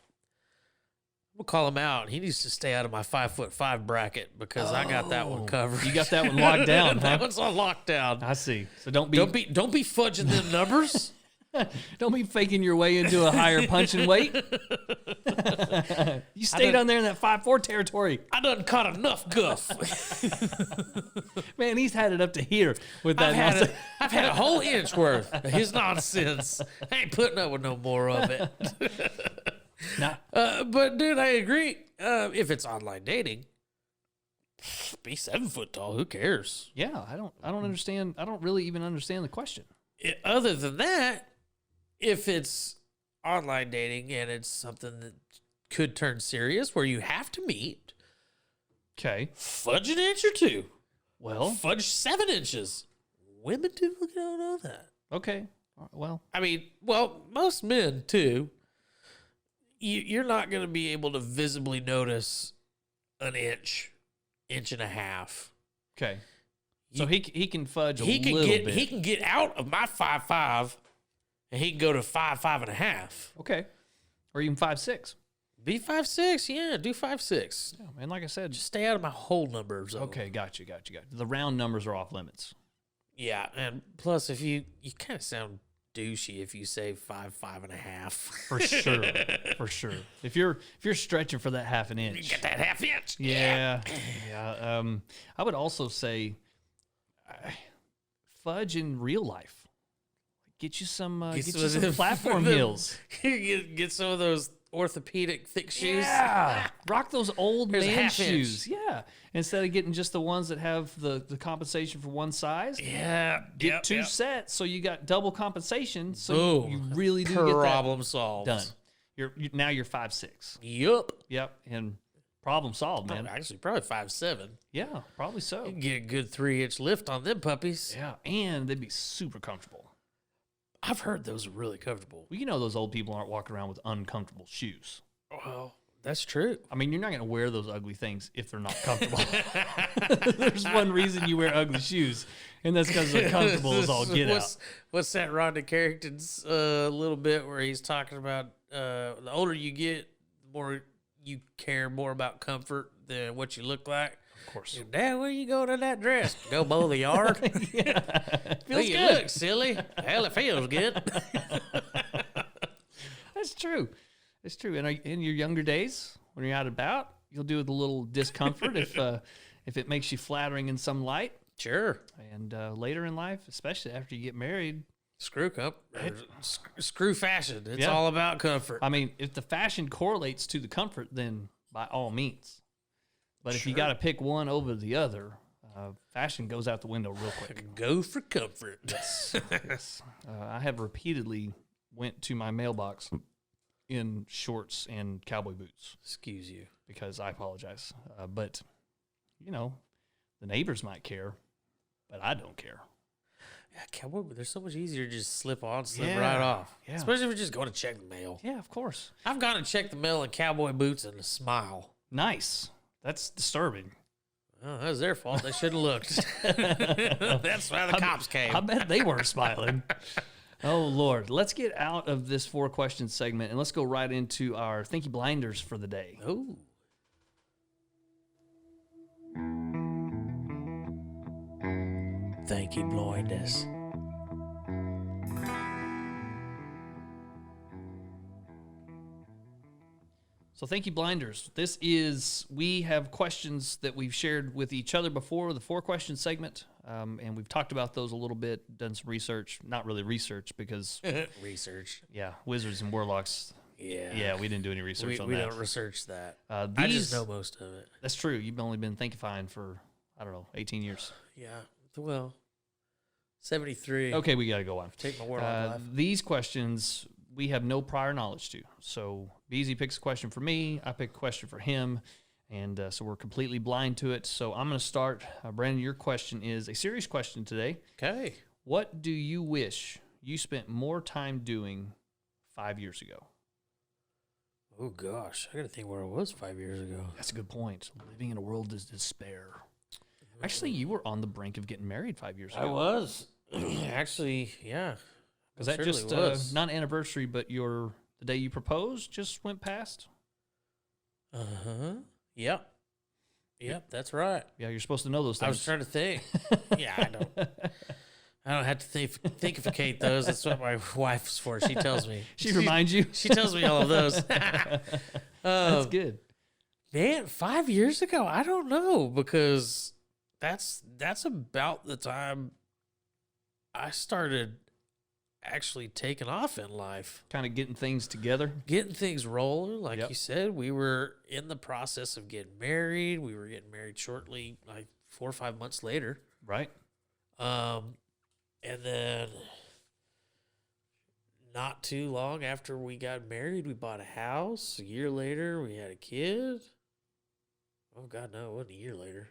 we'll call him out. He needs to stay out of my 5'5" bracket because I got that one covered. You got that one locked down, huh? That one's on lockdown. I see. So don't be Fudging them numbers. don't be faking your way into a higher punching weight. You stayed on there in that 5'4" territory. I done caught enough guff. Man, he's had it up to here with that nonsense. I've had a whole inch worth of his nonsense. I ain't putting up with no more of it. Nah. But dude, I agree. If it's online dating, be 7 foot tall. Who cares? Yeah, I don't understand. I don't really even understand the question. Other than that, if it's online dating and it's something that could turn serious where you have to meet, Okay. fudge an inch or two. Well, Fudge 7 inches. Women typically don't know that. okay. Well, I mean, well, most men too. You're not going to be able to visibly notice an inch and a half. okay. So he can fudge a He little bit. He can get out of my 5'5", and he can go to 5'5.5". Okay. Or even 5'6". Be 5'6", yeah. Do 5'6". Yeah, and like I said, Just stay out of my whole numbers. Though. okay, got you. The round numbers are off limits. Yeah, and plus, if you kind of sound douchey if you say 5'5.5". For sure. For sure. If you're stretching for that half an You inch. get that half inch. Yeah. Yeah. I would also say fudge in real life. Get you some Get get some you of some them- platform heels. get some of those orthopedic thick shoes. Yeah, rock those old Here's a man half inch. shoes. Yeah, instead of getting just the ones that have the compensation for one size, Yeah. get two sets, so you got double compensation. So Boom. you really do get Problem that solved. done. Now you're 5'6". Yup. Yep, and problem solved, man. Actually, probably 5'7". Yeah, probably so. You can get a good 3-inch lift on them puppies. Yeah, and they'd be super comfortable. I've heard those are really comfortable. Well, you know those old people aren't walking around with uncomfortable shoes. Well, that's true. I mean, you're not going to wear those ugly things if they're not comfortable. There's one reason you wear ugly shoes, and that's because they're comfortable as all get out. What's that Rhonda Carrington's little bit where he's talking about the older you get, the more you care more about comfort than what you look like? Of course. Dad, where you going in that dress? Go mow the yard? Feels you good. look silly. Hell, it feels good. That's true. It's true. And in your younger days, when you're out and about, you'll do with a little discomfort if it makes you flattering in some light. Sure. And later in life, especially after you get married, Screw fashion. It's Yeah. all about comfort. I mean, if the fashion correlates to the comfort, then by all means. But if you Sure. got to pick one over the other, fashion goes out the window real quick. Go for comfort. Yes. I have repeatedly went to my mailbox in shorts and cowboy boots Excuse you. because I apologize. But, you know, the neighbors might care, but I don't care. Yeah, cowboy. They're so much easier to just slip on, slip Yeah. right off. Yeah. Especially if you're just going to check the mail. Yeah, of course. I've gone to check the mail in cowboy boots and a smile. Nice. That's disturbing. Oh, that was their fault. They should have looked. That's why the cops came. I bet they weren't smiling. Oh, Lord. Let's get out of this 4-question segment and let's go right into our Thinky Blinders for the day. Oh. Thank you, blindness. So thank you, Blinders. We have questions that we've shared with each other before, the 4-question segment, and we've talked about those a little bit, done some research. Not really research because, Research. yeah, wizards and warlocks. Yeah. We didn't do any research on we that. don't research that. Uh, I these- just know most of it. That's true. You've only been thinkifying for, 18 years. Yeah. Well, 73. Okay, we got to go on. Take my word on life. These questions we have no prior knowledge to. So BZ picks a question for me, I pick a question for him, and so we're completely blind to it. So I'm going to start. Brandon, your question is a serious question today. Okay. What do you wish you spent more time doing 5 years ago? Oh, gosh. I got to think where I was 5 years ago. That's a good point. Living in a world of despair. Actually, you were on the brink of getting married 5 years ago. I was. Actually, yeah. Was that Certainly just was. not anniversary, but the day you proposed just went past? Uh-huh. Yep. Yep, that's right. Yeah, you're supposed to know those things. I was trying to think. Yeah, I don't have to thinkificate those. That's what my wife's for. She tells me. She reminds you? She tells me all of those. That's good. Man, 5 years ago, I don't know, because that's about the time I started actually taking off in life. Kind of getting things together. Getting things rolling. Like Yep. you said, we were in the process of getting married. We were getting married shortly, like 4 or 5 months later. Right. And then not too long after we got married, we bought a house. A year later, we had a kid. Oh, God, no, it wasn't a year later.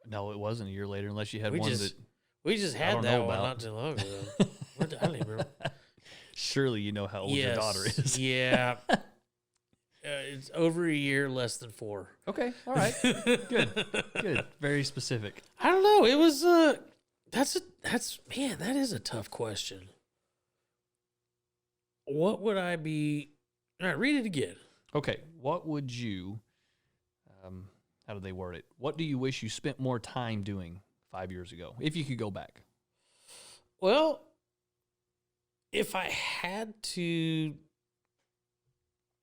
No, it wasn't a year later, unless you had We one just- that We just I had don't that know one about. not too long ago. I don't even remember. surely you know how old your daughter is. Yeah. It's over a year, less than 4. Okay. All right. Good. Good. Very specific. I don't know. It was man, that is a tough question. What would I be? All right, read it again. Okay. What would you, how do they word it? What do you wish you spent more time doing 5 years ago, if you could go back? Well, if I had to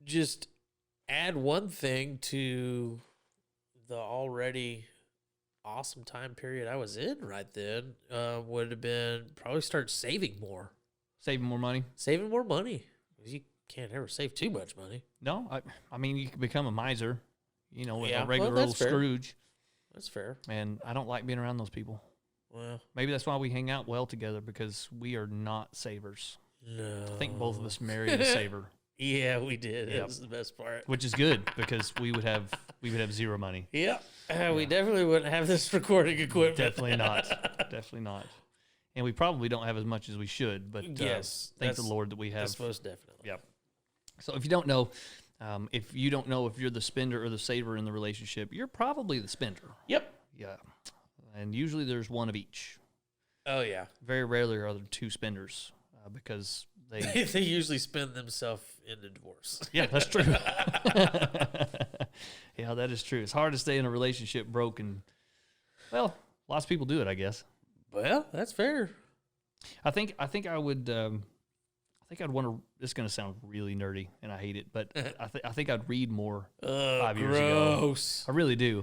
just add one thing to the already awesome time period I was in right then, would have been probably start saving more. Saving more money? Saving more money. You can't ever save too much money. No, I mean, you can become a miser, like Yeah, a regular well, old that's fair. Scrooge. That's fair. And I don't like being around those people. Well, Maybe that's why we hang out well together, because we are not savers. no. I think both of us married a saver, Yeah, we did. Yep. That was the best part. which is good because we would have zero money. Yep. We definitely wouldn't have this recording equipment. Definitely not. Definitely not. And we probably don't have as much as we should, but Yes, thank the that's- Lord that we have. That's most definitely. Yep. So if you don't know if you're the spender or the saver in the relationship, you're probably the spender. Yep. Yeah. And usually there's one of each. Oh, yeah. Very rarely are there two spenders because they. They usually spend themselves into divorce. Yeah, that's true. Yeah, that is true. It's hard to stay in a relationship broke, and well, lots of people do it, I guess. Well, that's fair. I think I would. I think I'd want to. This is going to sound really nerdy, and I hate it, but I think I'd read more 5 years ago. Gross. I really do,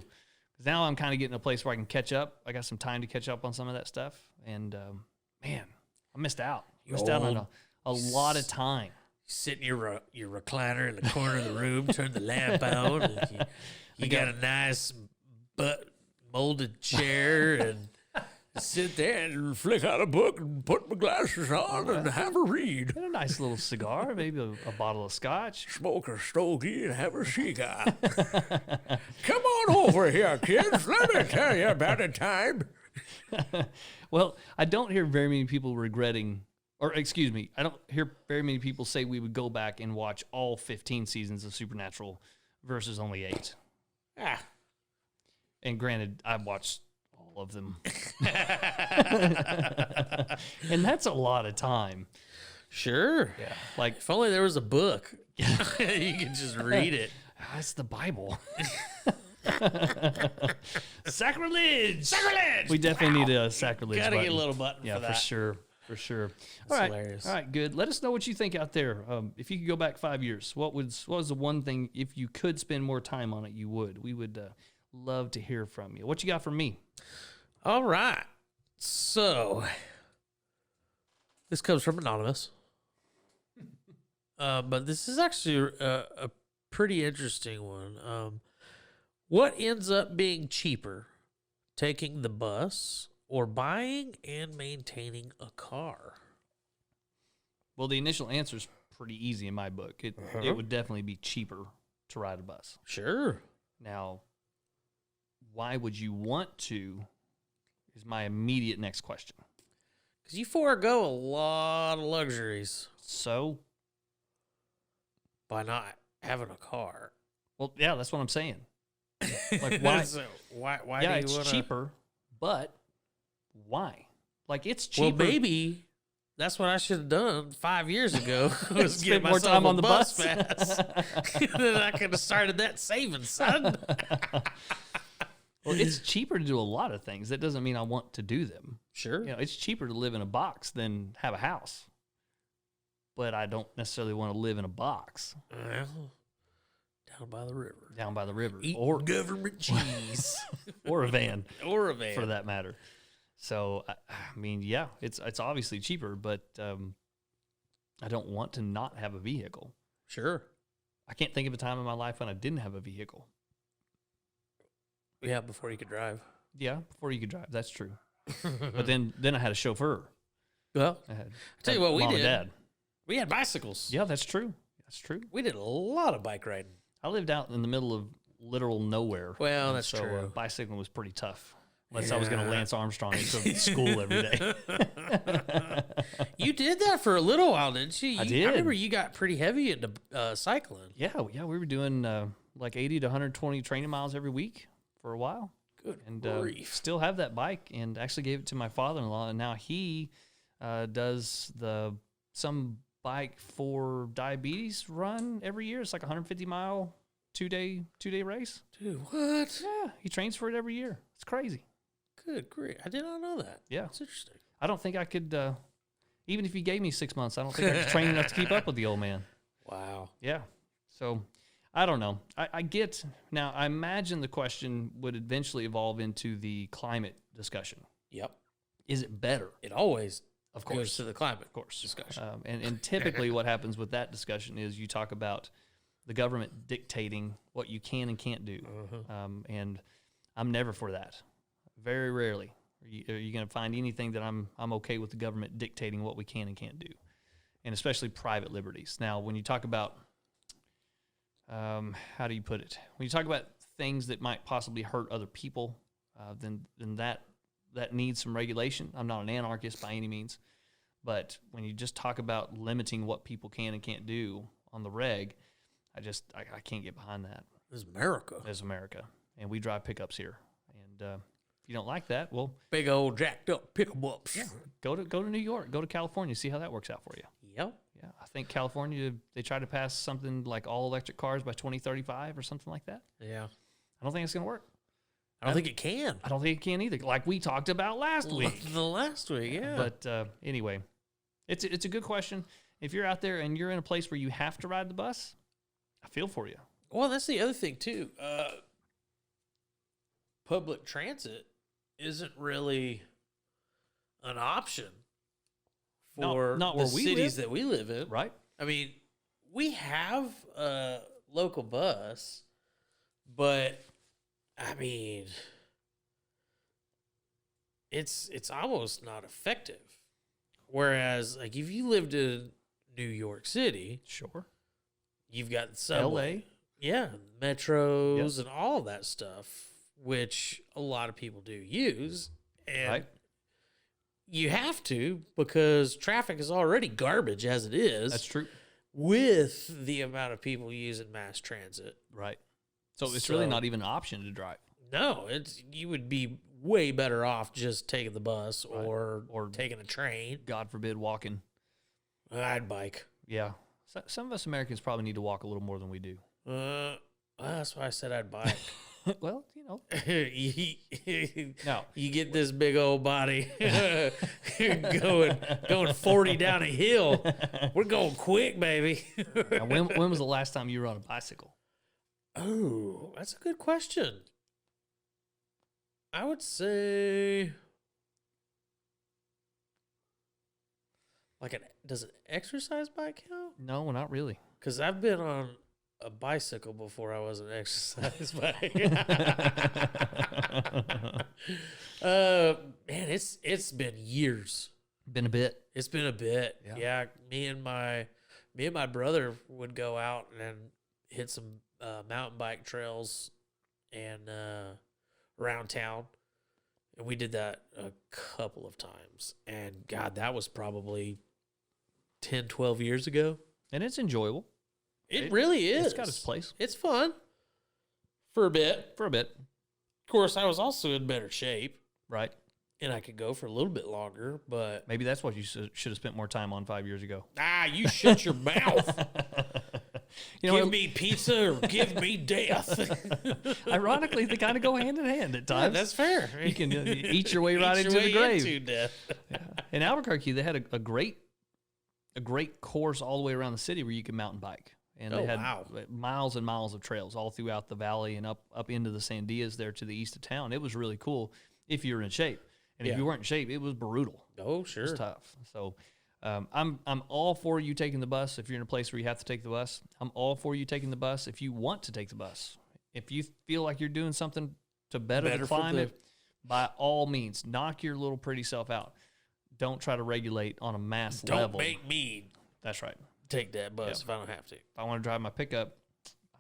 because now I'm kind of getting to a place where I can catch up. I got some time to catch up on some of that stuff, and man, I missed out. Missed out on a lot of time. Sit in your recliner in the corner of the room, turn the lamp on, and you got a nice molded chair, and sit there and flick out a book and put my glasses on and have a read. And a nice little cigar, maybe a bottle of scotch. Smoke a stogie and have a cigar. Come on over here, kids. Let me tell you about a time. Well, I don't hear very many people regretting, or excuse me, I don't hear very many people say we would go back and watch all 15 seasons of Supernatural versus only 8. Ah. And granted, I've watched all of them. And that's a lot of time. Sure. Yeah. Like, If only there was a book. You could just read it. that's the Bible. Sacrilege! Sacrilege! We definitely need a sacrilege Gotta button. get a little button Yeah, for that. for sure. For sure. That's hilarious. All right, good. Let us know what you think out there. If you could go back 5 years, what was the one thing, if you could spend more time on it, you would? We would love to hear from you. What you got for me? All right. So, this comes from Anonymous. But this is actually a pretty interesting one. What ends up being cheaper, taking the bus or buying and maintaining a car? Well, the initial answer is pretty easy in my book. It would definitely be cheaper to ride a bus. Sure. Now, why would you want to is my immediate next question. Because you forego a lot of luxuries So, by not having a car. well, yeah, that's what I'm saying. Like, why? So why Yeah, do you it's wanna... cheaper, but why? Like, it's cheaper. Well, maybe that's what I should have done 5 years ago. Was Spend get more myself time a on the bus bus. pass. Then I could have started that savings, son. Well, it's cheaper to do a lot of things. That doesn't mean I want to do them. Sure. It's cheaper to live in a box than have a house. But I don't necessarily want to live in a box Well, down by the river. down by the river Eat or government cheese. or a van Or a van. for that matter. So, I mean, yeah, it's obviously cheaper, but I don't want to not have a vehicle. Sure. I can't think of a time in my life when I didn't have a vehicle. Yeah, before you could drive. Yeah, before you could drive. That's true. But then I had a chauffeur. Well, I had tell you what we mom and did. dad. we had bicycles. Yeah, that's true. That's true. We did a lot of bike riding. I lived out in the middle of literal nowhere. Well, and that's so, true. Bicycling was pretty tough. Unless I was going to Yeah. Lance Armstrong to school every day. You did that for a little while, didn't you? I did. I remember you got pretty heavy into cycling. Yeah, we were doing like 80 to 120 training miles every week for a while. Good And grief. still have that bike, and actually gave it to my father-in-law, and now he does some bike for diabetes run every year. It's like a 150-mile, two-day race. Dude, what? Yeah, he trains for it every year. It's crazy. Good grief. I did not know that. Yeah. That's interesting. I don't think I could, even if you gave me 6 months, I don't think I could train enough to keep up with the old man. Wow. Yeah. So I don't know. I get, now I imagine the question would eventually evolve into the climate discussion. Yep. Is it better? It always Of course. goes to the climate Of course. discussion. And typically what happens with that discussion is you talk about the government dictating what you can and can't do. And I'm never for that. Very rarely are you going to find anything that I'm okay with the government dictating what we can and can't do, and especially private liberties. Now, when you talk about, how do you put it? When you talk about things that might possibly hurt other people, then that needs some regulation. I'm not an anarchist by any means, but when you just talk about limiting what people can and can't do on the reg, I can't get behind that. This is America. It's America, and we drive pickups here. And if you don't like that, well, Big old jacked up pickup-ups. go to New York, go to California, see how that works out for you. Yep. Yeah, I think California, they try to pass something like all electric cars by 2035 or something like that. Yeah. I don't think it's going to work. I don't think it can. I don't think it can either, like we talked about last week. The last week, yeah. But anyway, it's a good question. If you're out there and you're in a place where you have to ride the bus, I feel for you. Well, that's the other thing, too. Public transit isn't really an option for not the where we cities live. that we live in. Right? I mean, we have a local bus, but I mean, it's almost not effective. Whereas, like, if you lived in New York City, Sure. you've got the subway, LA. yeah, metros, and all of that stuff, which a lot of people do use, and Right. you have to because traffic is already garbage as it is. That's true. With the amount of people using mass transit. Right. So it's really not even an option to drive. No, you would be way better off just taking the bus Right. or taking a train. God forbid walking. I'd bike. Yeah. Some of us Americans probably need to walk a little more than we do. That's why I said I'd bike. Well, you know. No, you get this big old body going 40 down a hill. We're going quick, baby. Now, when was the last time you were on a bicycle? Oh, that's a good question. I would say, does an exercise bike count? No, not really. Because I've been on a bicycle before I was an exercise bike. Man, it's been years. Been a bit. It's been a bit. Yeah. Yeah, me and my brother would go out and hit some mountain bike trails and around town. And we did that a couple of times. And God, that was probably 10, 12 years ago. And it's enjoyable. It really is. It's got its place. It's fun for a bit. For a bit. Of course, I was also in better shape, Right. and I could go for a little bit longer, but... Maybe that's what you should have spent more time on 5 years ago. You shut your mouth. Give You me pizza or give me death. Ironically, they kind of go hand in hand at Yeah, times. that's fair. You can eat your way right Eat your into way the grave. into death. In Albuquerque, they had a great course all the way around the city where you could mountain bike. And they had miles and miles of trails all throughout the valley and up into the Sandias there to the east of town. It was really cool if you were in shape. And if you weren't in shape, it was brutal. Oh, sure. It was tough. So I'm all for you taking the bus if you're in a place where you have to take the bus. I'm all for you taking the bus if you want to take the bus. If you feel like you're doing something to better the climate, by all means, knock your little pretty self out. Don't try to regulate on a mass level. Don't make me That's right. take that bus if I don't have to. If I want to drive my pickup,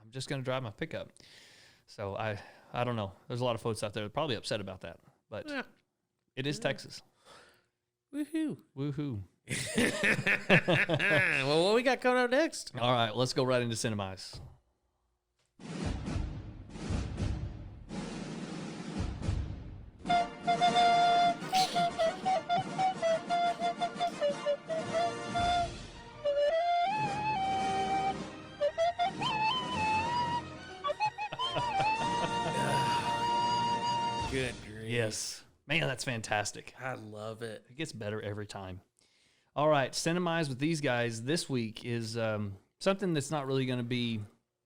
I'm just going to drive my pickup. So I don't know. There's a lot of folks out there that are probably upset about that, but it is Texas. Woohoo. Woohoo. Well, what we got coming up next? All right, let's go right into Cinemize. Good grief. Yes. Man, that's fantastic. I love it. It gets better every time. All right, Cinemize with these guys this week is something that's not really going to be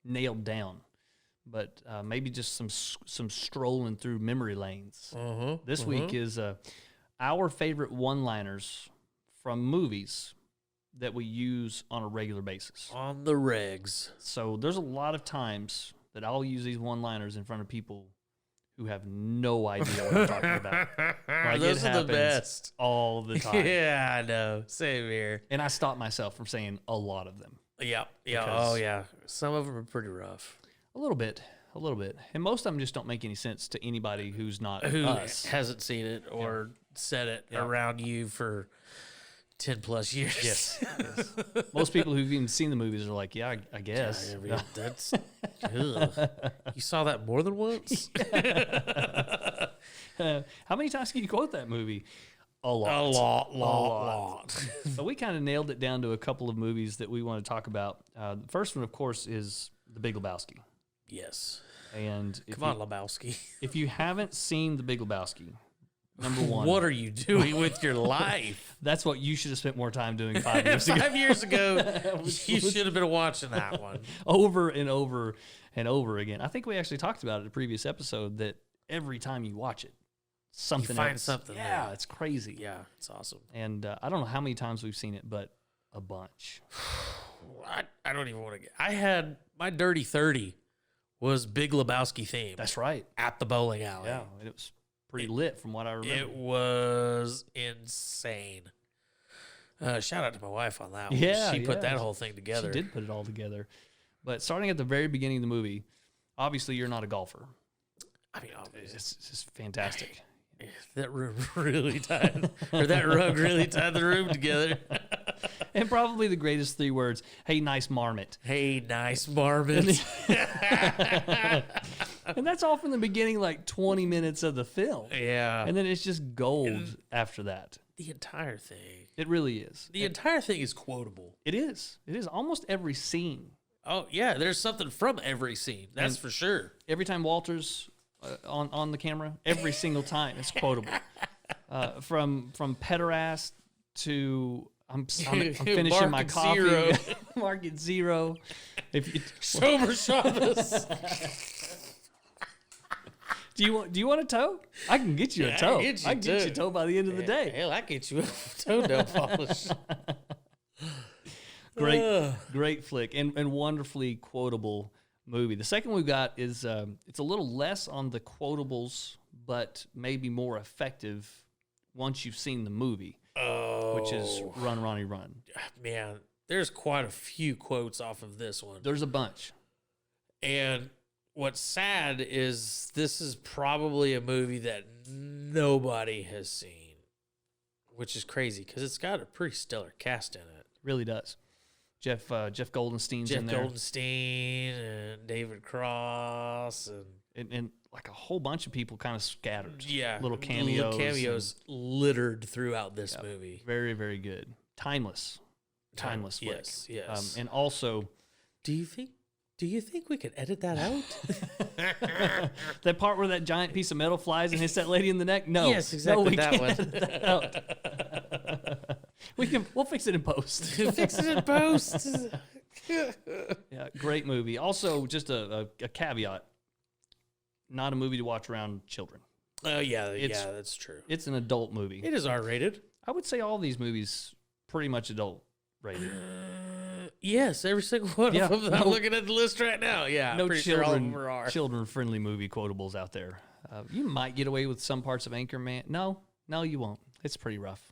nailed down, but maybe just some strolling through memory lanes. This week is our favorite one-liners from movies that we use on a regular basis. On the regs. So there's a lot of times that I'll use these one-liners in front of people who have no idea what I'm talking about. Like, Those it are the happens best. all the time. Yeah, I know. Same here. And I stop myself from saying a lot of them. Yeah. Because- Oh, yeah. Some of them are pretty rough. A little bit. And most of them just don't make any sense to anybody who's not Who us. hasn't seen it or said it around you for 10 plus years. Yes. Most people who've even seen the movies are like, yeah, I guess. I mean, that's ugh. You saw that more than once? How many times can you quote that movie? A lot. A lot. So we kind of nailed it down to a couple of movies that we want to talk about. The first one, of course, is The Big Lebowski. Yes. And Come on, Lebowski. if you haven't seen The Big Lebowski, number one, What are you doing with your life? that's what you should have spent more time doing 5 years ago. 5 years ago, you should have been watching that one. Over and over and over again. I think we actually talked about it in a previous episode that every time you watch it, something find else. something Yeah, there. it's crazy. Yeah, it's awesome. And I don't know how many times we've seen it, but a bunch. I don't even want to get. I had my Dirty 30 was Big Lebowski themed. That's right. At the bowling alley. Yeah, and it was pretty lit from what I remember. It was insane. Shout out to my wife on that one. Yeah, She put yeah. that whole thing together. She did put it all together. But starting at the very beginning of the movie, obviously you're not a golfer. I mean, obviously, It's just fantastic. that room really tied, or that rug really tied the room together. And probably the greatest 3 words, hey, nice marmot. Hey, nice marmot. And that's all from the beginning, like 20 minutes of the film. Yeah. And then it's just gold after that. The entire thing. It really is. The entire thing is quotable. It is. It is. Almost every scene. Oh, yeah. There's something from every scene. That's for sure. Every time Walter's on the camera, every single time it's quotable. From pederast to I'm finishing my Market coffee. zero. Market zero. If you, Sober Shabbos. do you want a toe? I can get you a toe. I can get you a toe by the end of the day. Hell, I get you a toenail polish. Great flick and wonderfully quotable movie. The second we've got is it's a little less on the quotables, but maybe more effective once you've seen the movie, which is Run, Ronnie, Run. Man, there's quite a few quotes off of this one. There's a bunch. And what's sad is this is probably a movie that nobody has seen, which is crazy because it's got a pretty stellar cast in it. Really does. Jeff Goldenstein's in there. Jeff Goldstein and David Cross And like a whole bunch of people kind of scattered. yeah, Little cameos. cameos littered throughout this movie. Very, very good. Timeless flick. Yes. And also, Do you think we could edit that out? that part where that giant piece of metal flies and hits that lady in the neck? No. Yes, exactly No, we that can't one. edit that out. We'll fix it in post. Fix it in post. Yeah, great movie. Also, just a caveat. Not a movie to watch around children. Oh, yeah, that's true. It's an adult movie. It is R-rated. I would say all these movies pretty much adult rated. Yes, every single one Yeah, of them. I'm looking at the list right now. Yeah, No I'm pretty sure all of them are. children-friendly movie quotables out there. You might get away with some parts of Anchorman. No, you won't. It's pretty rough,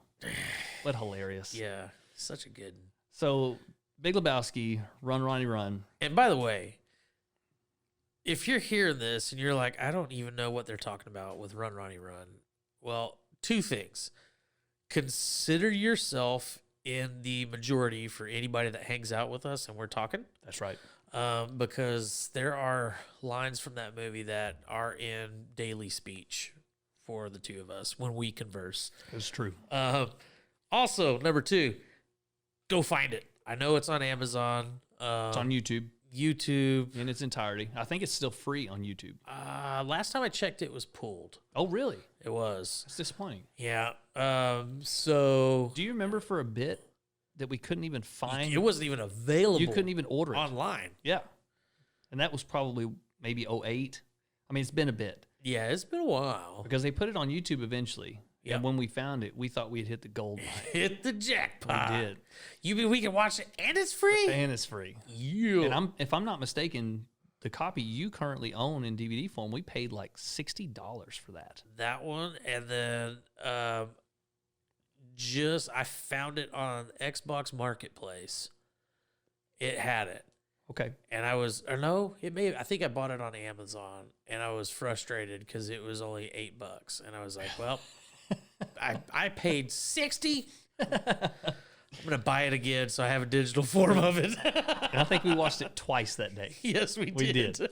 but hilarious. Yeah, such a good. So, Big Lebowski, Run, Ronnie, Run. And by the way, if you're hearing this and you're like, I don't even know what they're talking about with Run, Ronnie, Run. Well, 2 things. Consider yourself in the majority for anybody that hangs out with us and we're talking. That's right. Because there are lines from that movie that are in daily speech for the 2 of us when we converse. It's true. Also, number 2, go find it. I know it's on Amazon. It's on YouTube in its entirety. I think it's still free on YouTube. Last time I checked, it was pulled. Oh, really? It was. It's disappointing. Yeah. So Do you remember for a bit that we couldn't even find? it wasn't even available. You couldn't even order it online. Yeah, and that was probably maybe 2008. I mean, it's been a bit Yeah, it's been a while. because they put it on YouTube eventually. Yep. And when we found it, we thought we had hit the gold mine. Hit the jackpot. We did. You mean we can watch it and it's free? And it's free. Yeah. And if I'm not mistaken, the copy you currently own in DVD form, we paid like $60 for that. That one, and then I found it on Xbox Marketplace. It had it. Okay. And I think I bought it on Amazon, and I was frustrated because it was only $8. And I was like, well, I paid 60. I'm going to buy it again so I have a digital form of it. And I think we watched it twice that day. Yes, we did. We did.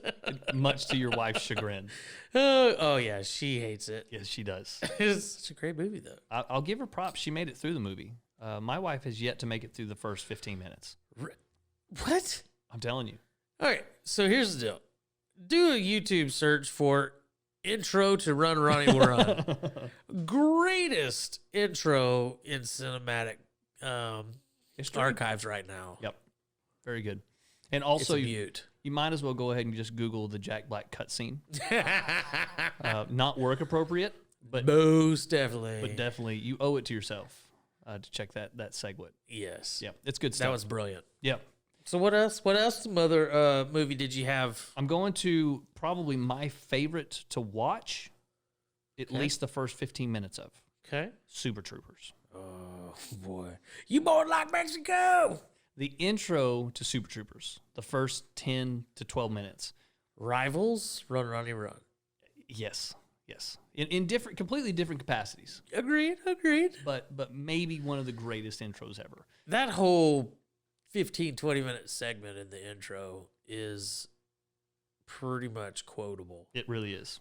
Much to your wife's chagrin. Oh, yeah, she hates it. Yes, she does. It's such a great movie, though. I'll give her props. She made it through the movie. My wife has yet to make it through the first 15 minutes. What? I'm telling you. All right, so here's the deal. Do a YouTube search for intro to Run, Ronnie Run. Greatest intro in cinematic archives right now. Yep. Very good. And also, It's a beaut. you might as well go ahead and just Google the Jack Black cutscene. Not work appropriate, but Most definitely. but definitely you owe it to yourself to check that segwit. Yes. Yep, it's good stuff. That was brilliant. Yep. So what else? What else other movie did you have? I'm going to probably my favorite to watch, at least the first 15 minutes of Okay. Super Troopers. Oh, boy. You born like Mexico. The intro to Super Troopers, the first 10 to 12 minutes. Rivals, Run, Ronnie, Run. Yes. In different, completely different capacities, Agreed. but maybe one of the greatest intros ever. That whole 15, 20-minute segment in the intro is pretty much quotable. It really is.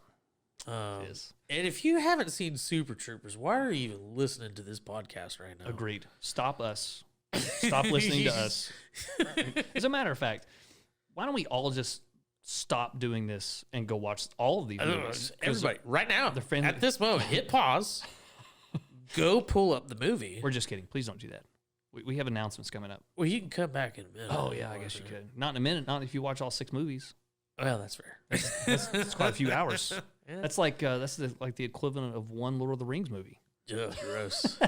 It is. And if you haven't seen Super Troopers, why are you even listening to this podcast right now? Agreed. Stop us. Stop listening to us. As a matter of fact, why don't we all just stop doing this and go watch all of these movies? Everybody, right now, they're friendly. at this moment, hit pause, go pull up the movie. We're just kidding. Please don't do that. We have announcements coming up. Well, you can come back in a minute. Oh, yeah, I guess you could. Not in a minute. Not if you watch all 6 movies. Well, that's fair. That's quite a few hours. Yeah. That's like like the equivalent of one Lord of the Rings movie. Ugh, gross.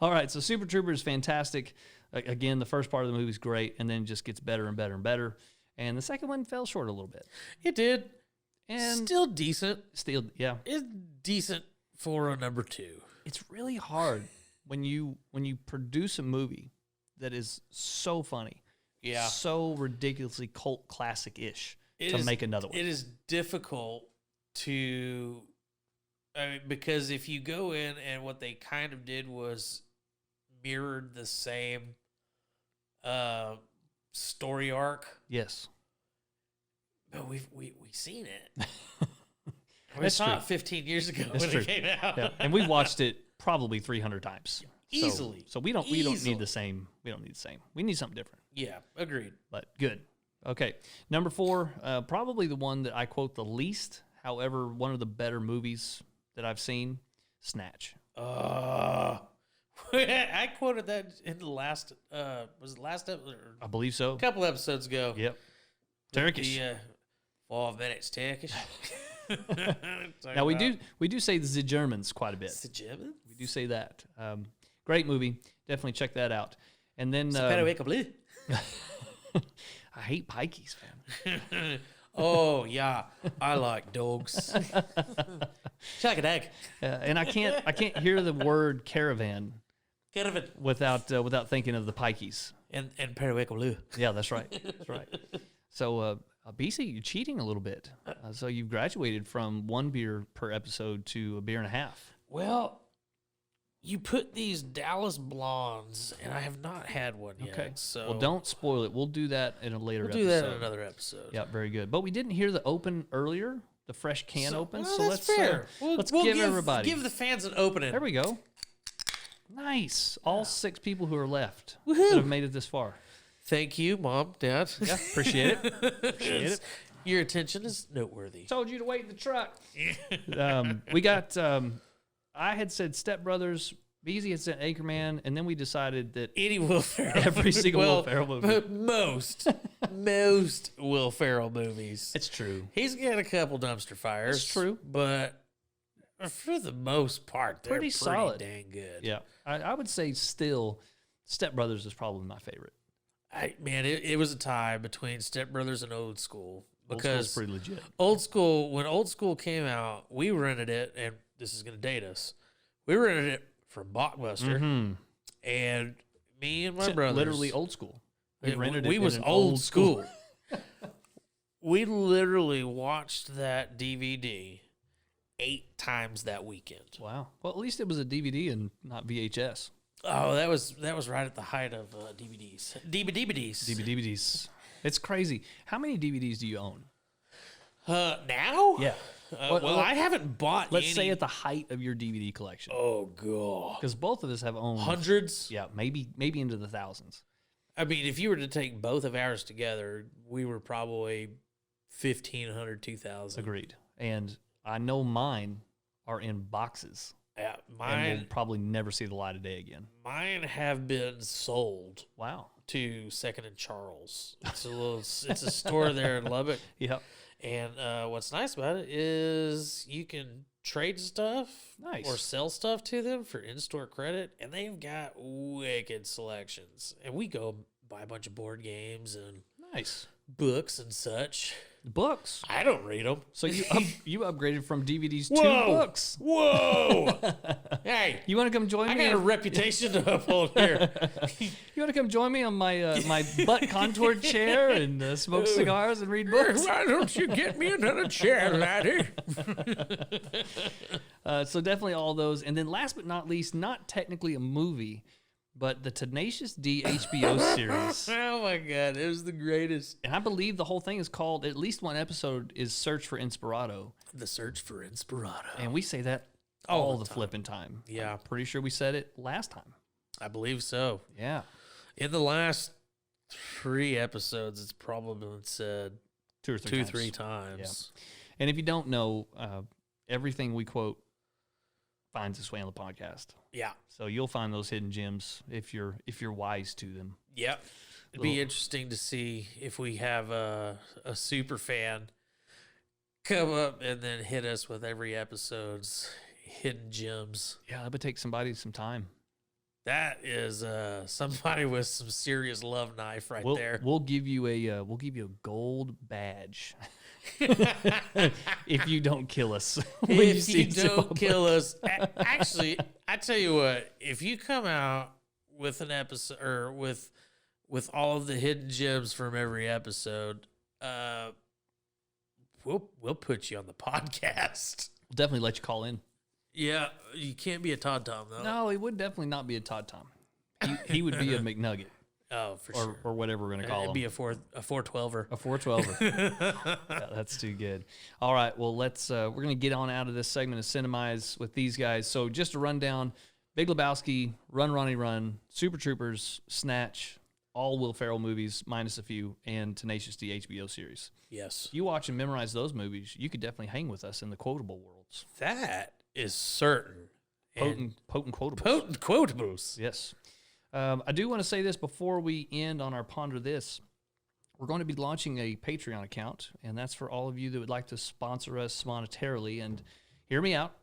All right, so Super Troopers is fantastic. Again, the first part of the movie is great, and then it just gets better and better and better. And the second one fell short a little bit. It did. And Still decent. yeah. It's decent for a number 2. It's really hard when you produce a movie that is so funny, so ridiculously cult classic-ish to make another one. It is difficult to, because if you go in and what they kind of did was mirrored the same story arc. Yes. But we've seen it. We saw it 15 years ago when it came out. Yeah. And we watched it probably 300 times. Easily. So we don't need the same. We don't need the same. We need something different. Yeah, agreed. But good. Okay. Number 4, probably the one that I quote the least. However, one of the better movies that I've seen, Snatch. I quoted that in the last, was it last episode? I believe so. A couple episodes ago. Yep. Turkish. The 5 minutes Turkish. Now we do say the Germans quite a bit. The Germans? We do say that. Great movie. Definitely check that out. And then I hate pikeys, man. Oh yeah, I like dogs. Chuck an egg. And I can't hear the word caravan without thinking of the pikeys. And periwinkle. Yeah, that's right. That's right. So, BC, you're cheating a little bit. So you've graduated from 1 beer per episode to a beer and a half. Well, you put these Dallas Blondes, and I have not had one yet. Okay. So Well, don't spoil it. We'll do that in a later episode. do that in another episode. Yeah, very good. But we didn't hear the open earlier, the fresh can open. So that's let's fair. let's We'll give everybody. give the fans an opening. There we go. Nice. All 6 people who are left Woohoo. that have made it this far. Thank you, Mom, Dad. Yeah, appreciate it. Appreciate it. Your attention is noteworthy. Told you to wait in the truck. We got. I had said Step Brothers. Beezy had said Anchorman, and then we decided that Any Will Ferrell. every single Will Ferrell movie. But most Will Ferrell movies. It's true. He's got a couple dumpster fires. It's true. But for the most part, they're Pretty solid. dang good. Yeah, I would say still, Step Brothers is probably my favorite. It was a tie between Step Brothers and Old School. Old Because School's pretty legit. when Old School came out, we rented it, and this is going to date us. We rented it from Blockbuster, and me and my brothers, literally Old School. We rented it. We was in an old school. We literally watched that DVD 8 times that weekend. Wow. Well, at least it was a DVD and not VHS. Oh, that was right at the height of DVDs. DVDs. It's crazy. How many DVDs do you own? Now? Yeah. Well, I haven't bought Let's say at the height of your DVD collection. Oh, God. Because both of us have owned hundreds? Yeah, maybe into the thousands. I mean, if you were to take both of ours together, we were probably 1,500, 2,000. Agreed. And I know mine are in boxes. Yeah, And we'll probably never see the light of day again. Mine have been sold. Wow. To Second and Charles. It's a store there in Lubbock. Yep. And what's nice about it is you can trade stuff or sell stuff to them for in-store credit, and they've got wicked selections. And we go buy a bunch of board games and books and such. Books? I don't read them. So you upgraded from DVDs to books. Whoa! Hey, you want to come join me? I got a reputation to uphold here. You want to come join me on my my butt contoured chair and smoke cigars and read books? Why don't you get me another chair, laddie? So definitely all those. And then last but not least, not technically a movie, but the Tenacious D HBO series. Oh my God, it was the greatest. And I believe the whole thing is called, at least one episode is Search for Inspirato. The Search for Inspirato. And we say that all the flipping time. Yeah. I'm pretty sure we said it last time. I believe so. Yeah. In the last 3 episodes, it's probably been said 2 or 3 times. Yeah. And if you don't know, everything we quote finds its way on the podcast. Yeah. So you'll find those hidden gems if you're wise to them. Yep. It'd be interesting to see if we have a super fan come up and then hit us with every episode's hidden gems. Yeah, that would take somebody some time. That is somebody with some serious love knife there. We'll give you a gold badge if you don't kill us. If you don't kill us, actually, I tell you what, if you come out with an episode or with all of the hidden gems from every episode, we'll put you on the podcast. We'll definitely let you call in. Yeah, you can't be a Todd Tom though. No, he would definitely not be a Todd Tom. He would be a McNugget. Oh, for sure. Or whatever we're going to call him. It'd be a 412er. A 412er. Yeah, that's too good. All right, well, let's we're going to get on out of this segment of Cinemize with these guys. So just to run down, Big Lebowski, Run, Ronnie Run, Super Troopers, Snatch, all Will Ferrell movies, minus a few, and Tenacious D HBO series. Yes. If you watch and memorize those movies, you could definitely hang with us in the quotable worlds. That is certain. Potent quotables. Potent quotables. Yes. I do want to say this before we end on our Ponder This. We're going to be launching a Patreon account, and that's for all of you that would like to sponsor us monetarily. And hear me out.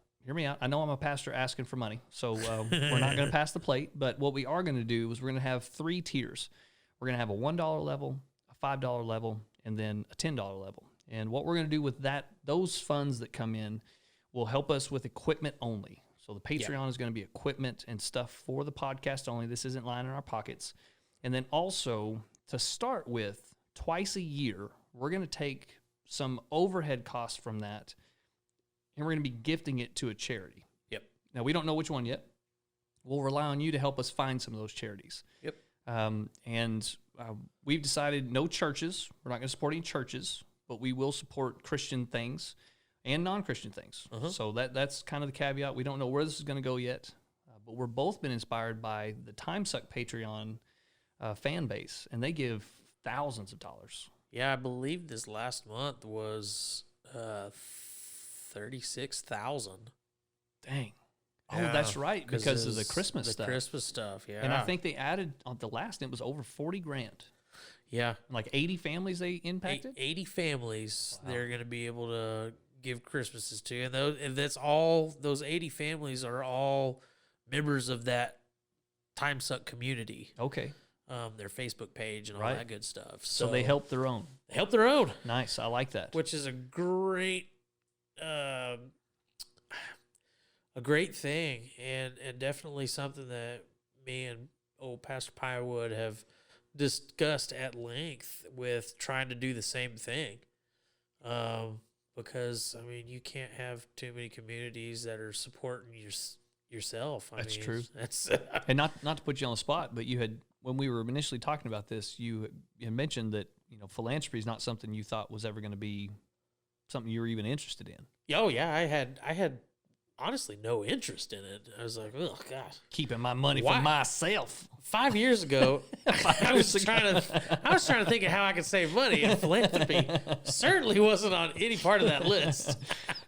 I know I'm a pastor asking for money, so we're not going to pass the plate. But what we are going to do is we're going to have 3 tiers. We're going to have a $1 level, a $5 level, and then a $10 level. And what we're going to do with those funds that come in will help us with equipment only. So the Patreon is going to be equipment and stuff for the podcast only. This isn't lying in our pockets. And then also, to start with, twice a year, we're going to take some overhead costs from that, and we're going to be gifting it to a charity. Yep. Now, we don't know which one yet. We'll rely on you to help us find some of those charities. Yep. We've decided no churches. We're not going to support any churches, but we will support Christian things and non-Christian things. So that's kind of the caveat. We don't know where this is going to go yet, but we're both been inspired by the Time Suck Patreon fan base, and they give thousands of dollars. Yeah, I believe this last month was 36,000. Dang. Oh, that's right, because of the Christmas stuff. The Christmas stuff, yeah. And I think they added on the last, it was over 40 grand. Yeah. Like 80 families they impacted? 80 families they're going to be able to give Christmases to. And that's all, those 80 families are all members of that Time Suck community. Okay. Their Facebook page and all Right. that good stuff. So they help their own. They help their own. Nice. I like that. Which is a great thing, and definitely something that me and old Pastor Pyewood have discussed at length with trying to do the same thing. Because I mean, you can't have too many communities that are supporting yourself. That's mean, true. That's And not to put you on the spot, but you had, when we were initially talking about this, you had mentioned that, you know, philanthropy is not something you thought was ever going to be something you were even interested in. Oh yeah, I had honestly no interest in it. I was like, oh god, Keeping my money Why? for myself. 5 years ago, I was trying to think of how I could save money, and philanthropy certainly wasn't on any part of that list.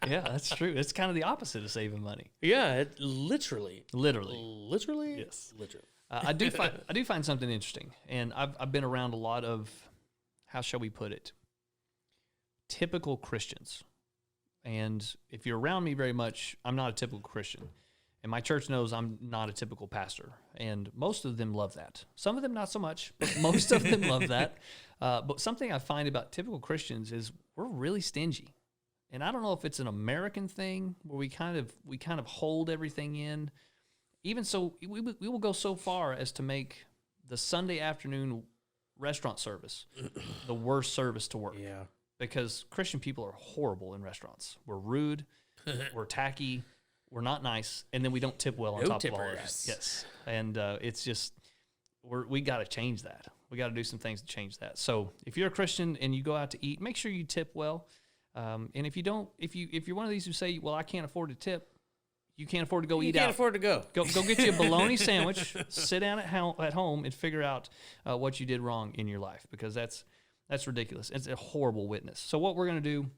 Yeah, that's true. It's kind of the opposite of saving money. Yeah, it literally. Yes. Literally. I do find something interesting, and I've been around a lot of, how shall we put it, typical Christians. And if you're around me very much, I'm not a typical Christian. And my church knows I'm not a typical pastor. And most of them love that. Some of them not so much, but most of them love that. But something I find about typical Christians is we're really stingy. And I don't know if it's an American thing where we kind of hold everything in. Even so, we will go so far as to make the Sunday afternoon restaurant service the worst service to work. Yeah. Because Christian people are horrible in restaurants. We're rude, we're tacky, we're not nice, and then we don't tip well on top of all of that. Yes, and it's just we got to change that. We got to do some things to change that. So if you're a Christian and you go out to eat, make sure you tip well. And if you don't, if you're one of these who say, "Well, I can't afford to tip," you can't afford to go eat out. You can't afford to go. Go get you a bologna sandwich. Sit down at home and figure out what you did wrong in your life, because that's ridiculous. It's a horrible witness. So what we're going to do,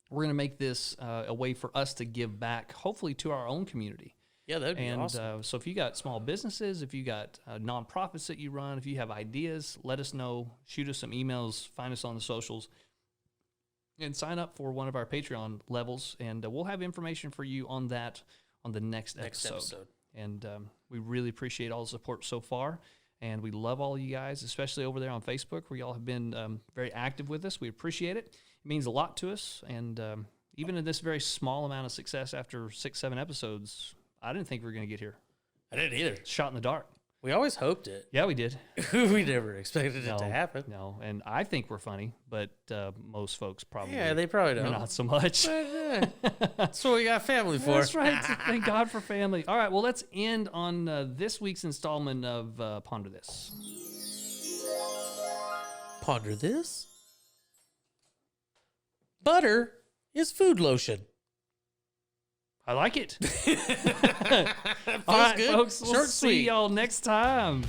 we're going to make this a way for us to give back, hopefully to our own community. Yeah, that'd be awesome. So if you got small businesses, if you got nonprofits that you run, if you have ideas, let us know. Shoot us some emails. Find us on the socials. And sign up for one of our Patreon levels, and we'll have information for you on that on the next episode. And we really appreciate all the support so far. And we love all you guys, especially over there on Facebook, where y'all have been very active with us. We appreciate it. It means a lot to us. And even in this very small amount of success after 6-7 episodes, I didn't think we were going to get here. I didn't either. Shot in the dark. We always hoped it. Yeah, we did. We never expected it to happen. No, and I think we're funny, but most folks probably they probably don't. Not so much. That's what we got family for. That's right. Thank God for family. All right, well, let's end on this week's installment of Ponder This. Ponder this. Butter is food lotion. I like it. All right, good. folks. We'll Short, see sweet. y'all next time.